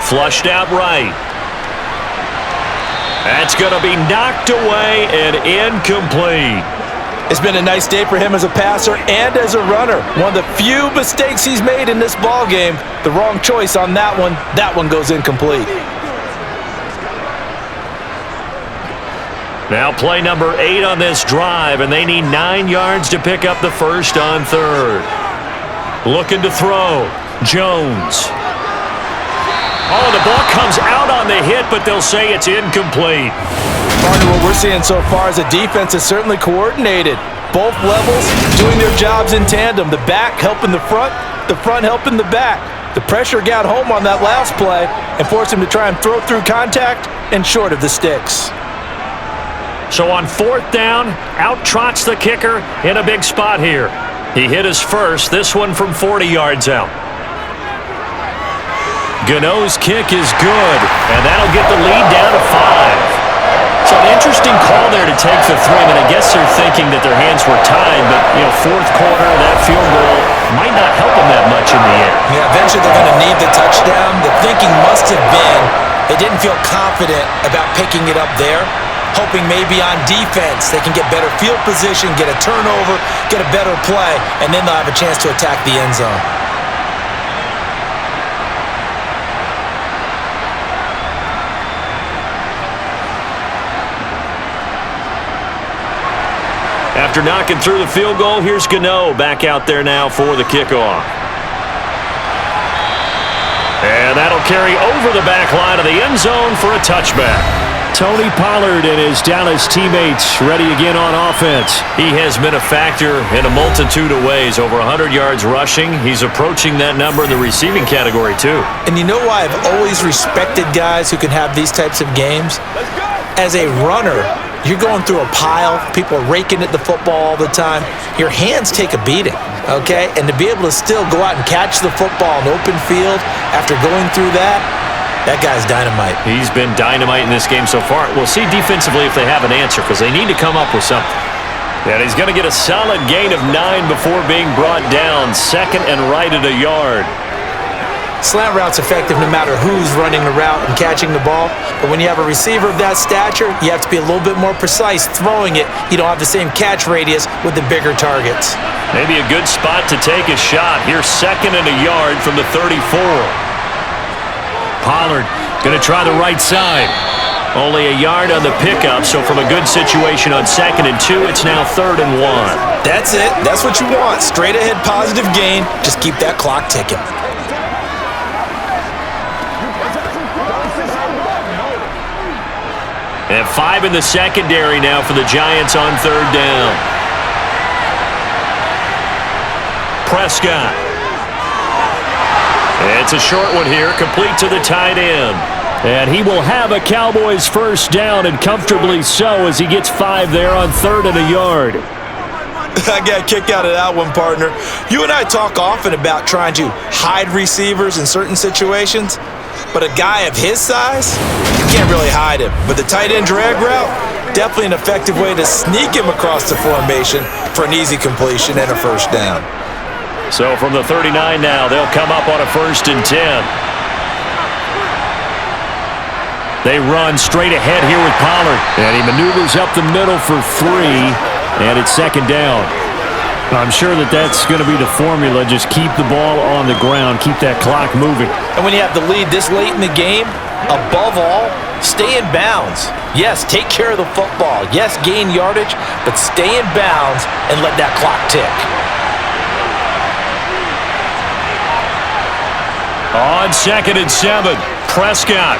Flushed out right. That's going to be knocked away and incomplete. It's been a nice day for him as a passer and as a runner. One of the few mistakes he's made in this ball game. The wrong choice on that one. That one goes incomplete. Now play number 8 on this drive, and they need 9 yards to pick up the first on 3rd. Looking to throw. Jones. Oh, the ball comes out on the hit, but they'll say it's incomplete. Partner, what we're seeing so far is the defense is certainly coordinated. Both levels doing their jobs in tandem. The back helping the front helping the back. The pressure got home on that last play and forced him to try and throw through contact and short of the sticks. So on 4th down, out trots the kicker in a big spot here. He hit his first, this one from 40 yards out. Gano's kick is good, and that'll get the lead down to 5. So an interesting call there to take the 3. And I guess they're thinking that their hands were tied, but, 4th quarter, that field goal might not help them that much in the end. Yeah, eventually they're going to need the touchdown. The thinking must have been they didn't feel confident about picking it up there, hoping maybe on defense they can get better field position, get a turnover, get a better play, and then they'll have a chance to attack the end zone. After knocking through the field goal, here's Gano back out there now for the kickoff. And that'll carry over the back line of the end zone for a touchback. Tony Pollard and his Dallas teammates ready again on offense. He has been a factor in a multitude of ways. Over 100 yards rushing. He's approaching that number in the receiving category, too. And you know why I've always respected guys who can have these types of games? As a runner, you're going through a pile. People are raking at the football all the time. Your hands take a beating, okay? And to be able to still go out and catch the football in open field after going through that guy's dynamite. He's been dynamite in this game so far. We'll see defensively if they have an answer, because they need to come up with something. And he's going to get a solid gain of 9 before being brought down. Second and right at a yard. Slant route's effective no matter who's running the route and catching the ball. But when you have a receiver of that stature, you have to be a little bit more precise throwing it. You don't have the same catch radius with the bigger targets. Maybe a good spot to take a shot. Here's second and a yard from the 34. Pollard going to try the right side. Only a yard on the pickup, so from a good situation on 2nd and 2, it's now 3rd and 1. That's it. That's what you want. Straight ahead positive gain. Just keep that clock ticking. And 5 in the secondary now for the Giants on 3rd down. Prescott. It's a short one here, complete to the tight end. And he will have a Cowboys first down, and comfortably so, as he gets 5 there on 3rd and a yard. I got a kick out of that one, partner. You and I talk often about trying to hide receivers in certain situations, but a guy of his size, you can't really hide him. But the tight end drag route, definitely an effective way to sneak him across the formation for an easy completion and a first down. So from the 39 now, they'll come up on a 1st and 10. They run straight ahead here with Pollard. And he maneuvers up the middle for 3, and it's 2nd down. I'm sure that's going to be the formula. Just keep the ball on the ground, keep that clock moving. And when you have the lead this late in the game, above all, stay in bounds. Yes, take care of the football. Yes, gain yardage, but stay in bounds and let that clock tick. On 2nd and 7, Prescott.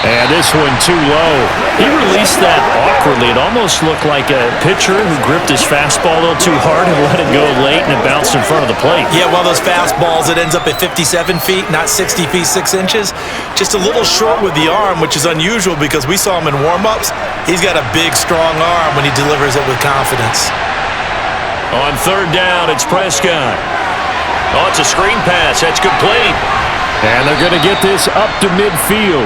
And this one too low. He released that awkwardly. It almost looked like a pitcher who gripped his fastball a little too hard and let it go late, and it bounced in front of the plate. Yeah, well, those fastballs, it ends up at 57 feet, not 60 feet, 6 inches. Just a little short with the arm, which is unusual because we saw him in warm-ups. He's got a big, strong arm when he delivers it with confidence. On 3rd down, it's Prescott. Oh, it's a screen pass. That's complete. And they're going to get this up to midfield.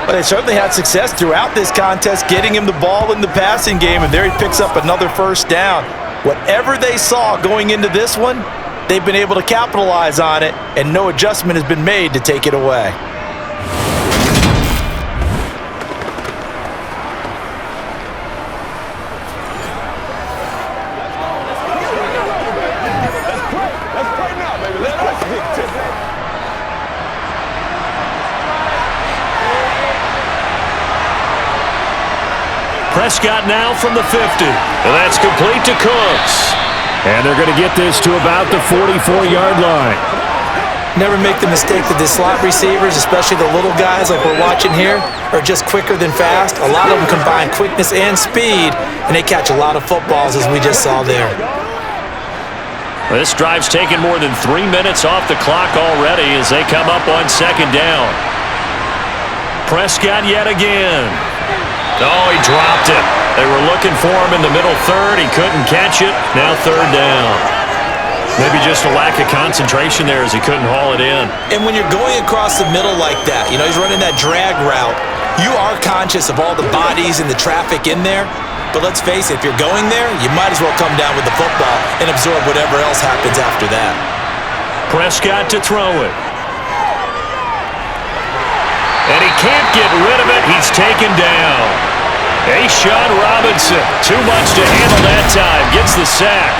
But they certainly had success throughout this contest, getting him the ball in the passing game, and there he picks up another first down. Whatever they saw going into this one, they've been able to capitalize on it, and no adjustment has been made to take it away. Prescott now from the 50. And that's complete to Cooks. And they're going to get this to about the 44-yard line. Never make the mistake that the slot receivers, especially the little guys like we're watching here, are just quicker than fast. A lot of them combine quickness and speed, and they catch a lot of footballs, as we just saw there. Well, this drive's taken more than 3 minutes off the clock already as they come up on 2nd down. Prescott yet again. Oh, he dropped it. They were looking for him in the middle 3rd. He couldn't catch it. Now 3rd down. Maybe just a lack of concentration there as he couldn't haul it in. And when you're going across the middle like that, you know, he's running that drag route, you are conscious of all the bodies and the traffic in there. But let's face it, if you're going there, you might as well come down with the football and absorb whatever else happens after that. Prescott to throw it. And he can't get rid of it. He's taken down. Sean Robinson, too much to handle that time, gets the sack.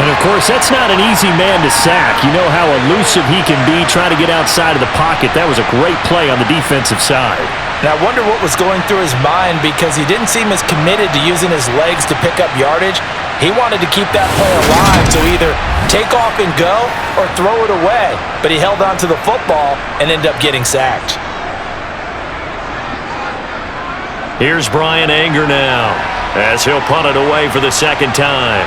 And, of course, that's not an easy man to sack. You know how elusive he can be trying to get outside of the pocket. That was a great play on the defensive side. And I wonder what was going through his mind, because he didn't seem as committed to using his legs to pick up yardage He wanted to keep that play alive to either take off and go or throw it away, but he held on to the football and ended up getting sacked. Here's Brian Anger now as he'll punt it away for the second time.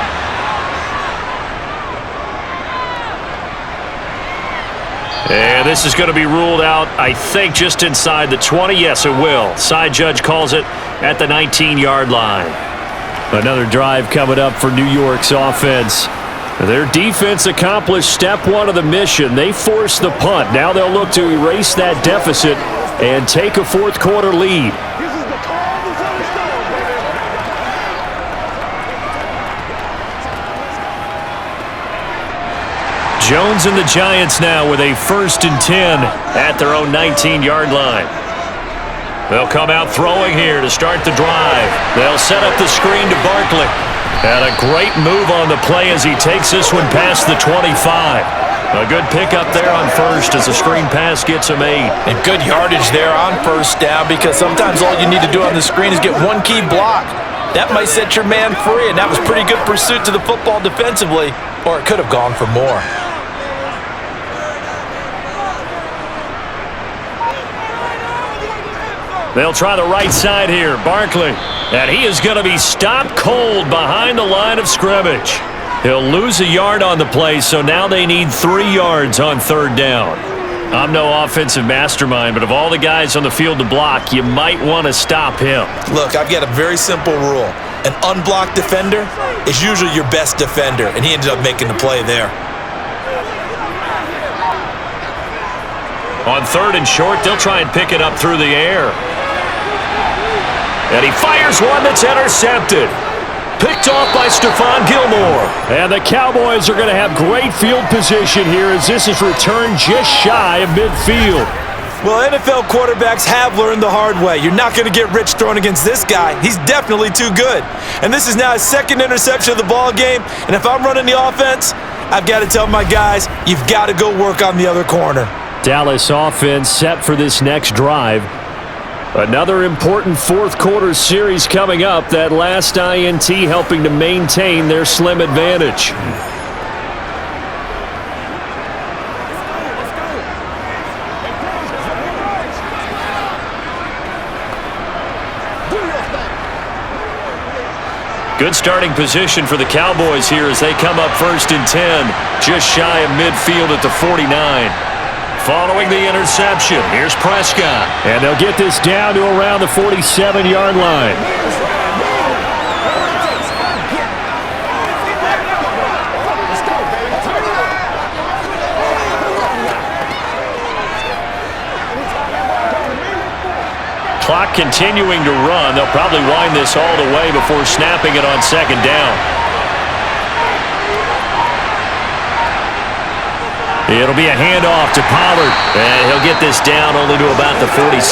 And this is going to be ruled out, I think, just inside the 20. Yes, it will. Side judge calls it at the 19-yard line. Another drive coming up for New York's offense. Their defense accomplished step one of the mission. They forced the punt. Now they'll look to erase that deficit and take a fourth quarter lead. This is the calm before the storm, baby. Jones and the Giants now with a 1st and 10 at their own 19-yard line. They'll come out throwing here to start the drive. They'll set up the screen to Barkley. And a great move on the play as he takes this one past the 25. A good pickup there on first as the screen pass gets him 8. And good yardage there on first down, because sometimes all you need to do on the screen is get one key block. That might set your man free, and that was pretty good pursuit to the football defensively, or it could have gone for more. They'll try the right side here. Barkley. And he is going to be stopped cold behind the line of scrimmage. He'll lose a yard on the play, so now they need 3 yards on 3rd down. I'm no offensive mastermind, but of all the guys on the field to block, you might want to stop him. Look, I've got a very simple rule. An unblocked defender is usually your best defender, and he ended up making the play there. On 3rd and short, they'll try and pick it up through the air. And he fires one that's intercepted. Picked off by Stephon Gilmore. And the Cowboys are going to have great field position here as this is returned just shy of midfield. Well, NFL quarterbacks have learned the hard way. You're not going to get rich throwing against this guy. He's definitely too good. And this is now his 2nd interception of the ball game. And if I'm running the offense, I've got to tell my guys, you've got to go work on the other corner. Dallas offense set for this next drive. Another important 4th quarter series coming up. That last INT helping to maintain their slim advantage. Good starting position for the Cowboys here as they come up 1st and 10, just shy of midfield at the 49. Following the interception, here's Prescott. And they'll get this down to around the 47-yard line. Clock continuing to run. They'll probably wind this all the way before snapping it on 2nd down. It'll be a handoff to Pollard, and he'll get this down only to about the 46.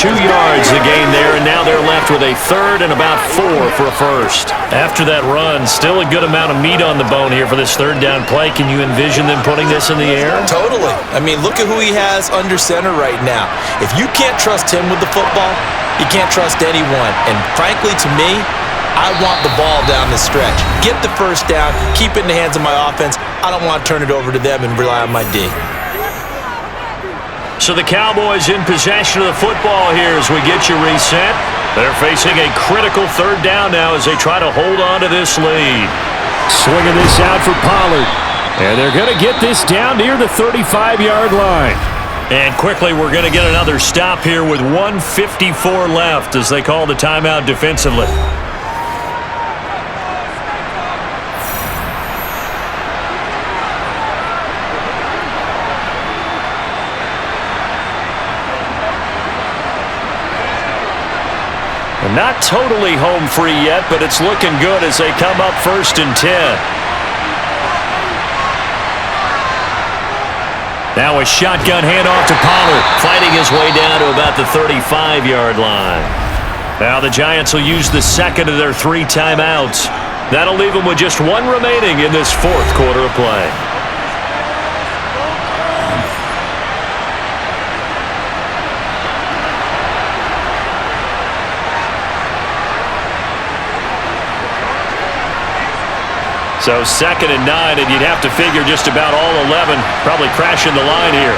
2 yards the gain there, and now they're left with a 3rd and about 4 for a first. After that run, still a good amount of meat on the bone here for this 3rd down play. Can you envision them putting this in the air? Totally. I mean, look at who he has under center right now. If you can't trust him with the football, you can't trust anyone. And frankly, to me, I want the ball down the stretch. Get the first down, keep it in the hands of my offense. I don't want to turn it over to them and rely on my D. So the Cowboys in possession of the football here as we get you reset. They're facing a critical 3rd down now as they try to hold on to this lead. Swinging this out for Pollard. And they're going to get this down near the 35-yard line. And quickly, we're going to get another stop here with 1:54 left as they call the timeout defensively. Not totally home free yet, but it's looking good as they come up 1st and 10. Now a shotgun handoff to Pollard, fighting his way down to about the 35-yard line. Now the Giants will use the 2nd of their 3 timeouts. That'll leave them with just 1 remaining in this 4th quarter of play. So 2nd and 9, and you'd have to figure just about all 11 probably crashing the line here.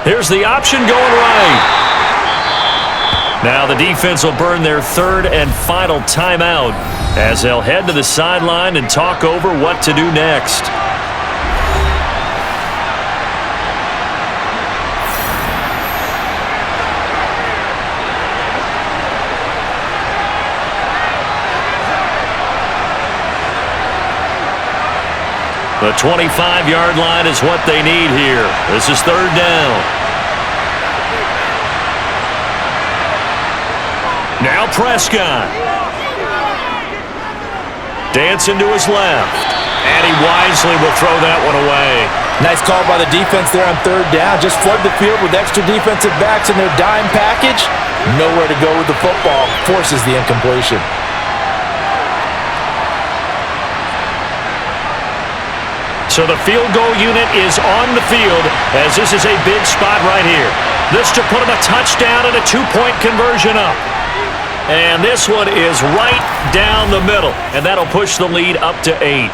Here's the option going right. Now the defense will burn their 3rd and final timeout as they'll head to the sideline and talk over what to do next. The 25-yard line is what they need here. This is 3rd down. Now Prescott. Dancing to his left. And he wisely will throw that one away. Nice call by the defense there on 3rd down. Just flood the field with extra defensive backs in their dime package. Nowhere to go with the football. Forces the incompletion. So the field goal unit is on the field as this is a big spot right here. This to put him a touchdown and a 2-point conversion up. And this one is right down the middle, and that'll push the lead up to 8.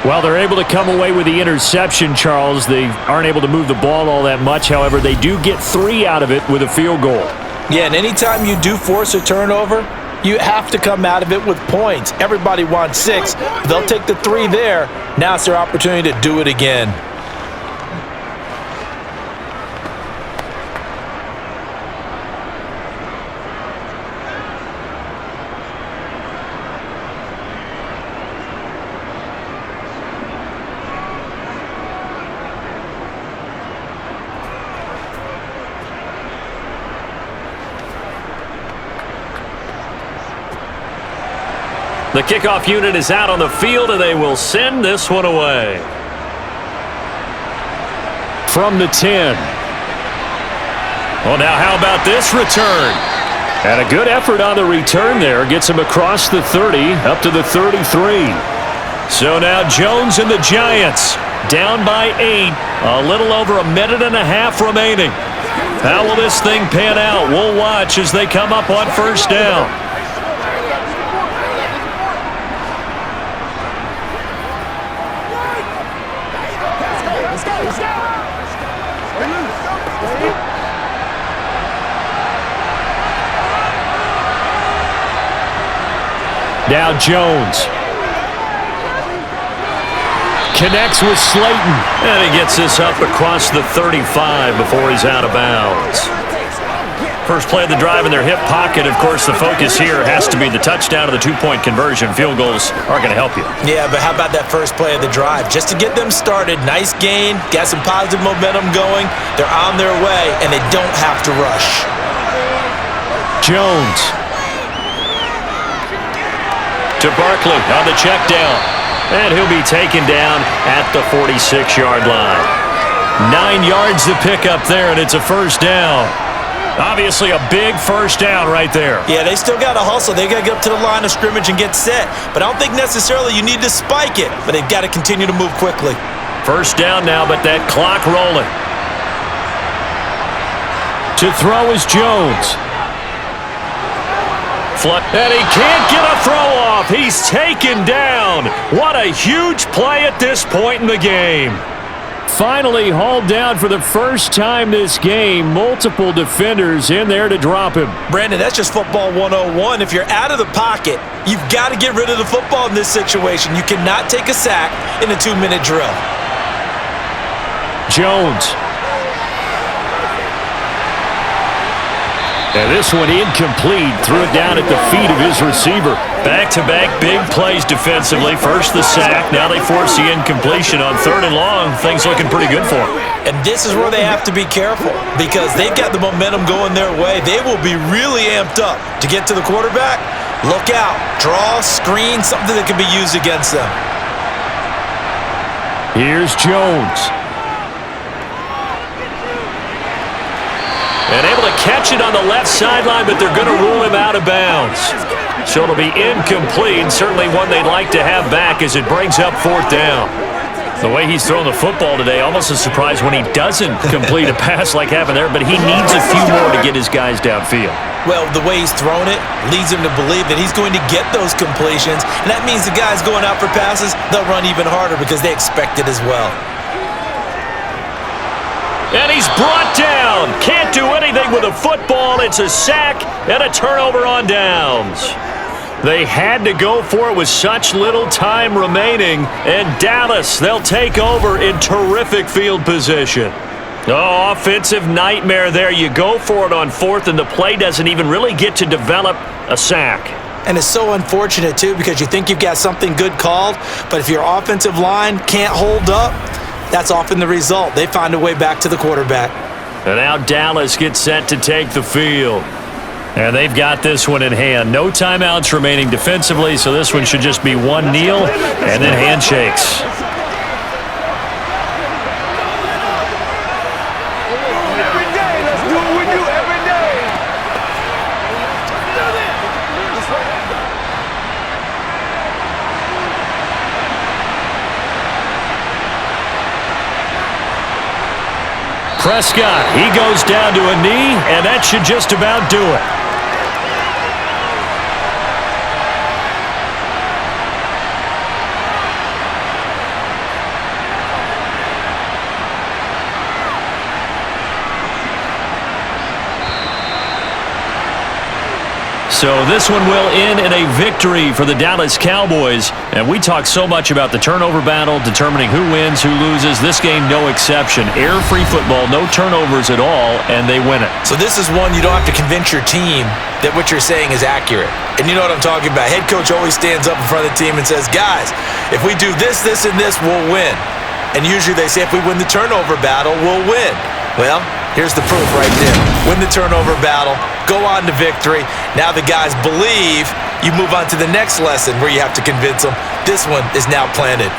Well, they're able to come away with the interception, Charles. They aren't able to move the ball all that much. However, they do get 3 out of it with a field goal. Yeah, and anytime you do force a turnover, you have to come out of it with points. Everybody wants 6. They'll take the 3 there. Now it's their opportunity to do it again. The kickoff unit is out on the field, and they will send this one away. From the 10. Well, now how about this return? And a good effort on the return there. Gets him across the 30, up to the 33. So now Jones and the Giants down by 8. A little over a minute and a half remaining. How will this thing pan out? We'll watch as they come up on 1st down. Now Jones connects with Slayton, and he gets this up across the 35 before he's out of bounds. First play of the drive in their hip pocket. Of course, the focus here has to be the touchdown or the 2-point conversion. Field goals aren't going to help you. Yeah, but how about that first play of the drive? Just to get them started, nice gain, got some positive momentum going. They're on their way, and they don't have to rush. Jones to Barkley on the check down. And he'll be taken down at the 46-yard line. 9 yards to pick up there, and it's a 1st down. Obviously a big 1st down right there. Yeah, they still got to hustle. They got to get up to the line of scrimmage and get set. But I don't think necessarily you need to spike it. But they've got to continue to move quickly. 1st down now, but that clock rolling. To throw is Jones. And he can't get a throw off. He's taken down. What a huge play at this point in the game. Finally hauled down for the first time this game. Multiple defenders in there to drop him. Brandon, that's just football 101. If you're out of the pocket, you've got to get rid of the football in this situation. You cannot take a sack in a 2-minute drill. Jones. And this one incomplete. Threw it down at the feet of his receiver. Back-to-back big plays defensively. First the sack. Now they force the incompletion on 3rd and long. Things looking pretty good for them. And this is where they have to be careful because they've got the momentum going their way. They will be really amped up to get to the quarterback. Look out. Draw, screen, something that can be used against them. Here's Jones. And able to catch it on the left sideline, but they're going to rule him out of bounds. So it'll be incomplete, certainly one they'd like to have back as it brings up 4th down. The way he's thrown the football today, almost a surprise when he doesn't complete a pass like happened there, but he needs a few more to get his guys downfield. Well, the way he's thrown it leads him to believe that he's going to get those completions, and that means the guys going out for passes, they'll run even harder because they expect it as well. And he's brought down. Can't do anything with a football. It's a sack and a turnover on downs. They had to go for it with such little time remaining. And Dallas, they'll take over in terrific field position. Oh, offensive nightmare there. You go for it on fourth, and the play doesn't even really get to develop a sack. And it's so unfortunate, too, because you think you've got something good called, but if your offensive line can't hold up, that's often the result. They find a way back to the quarterback. And now Dallas gets set to take the field. And they've got this one in hand. No timeouts remaining defensively, so this one should just be one kneel and then handshakes. Every day, let's do what we do every day. Prescott, he goes down to a knee, and that should just about do it. So this one will end in a victory for the Dallas Cowboys. And we talk so much about the turnover battle, determining who wins, who loses. This game, no exception. Error-free football, no turnovers at all, and they win it. So this is one you don't have to convince your team that what you're saying is accurate. And you know what I'm talking about. Head coach always stands up in front of the team and says, guys, if we do this, this, and this, we'll win. And usually they say if we win the turnover battle, we'll win. Well, here's the proof right there. Win the turnover battle, go on to victory. Now the guys believe. You move on to the next lesson where you have to convince them. This one is now planted.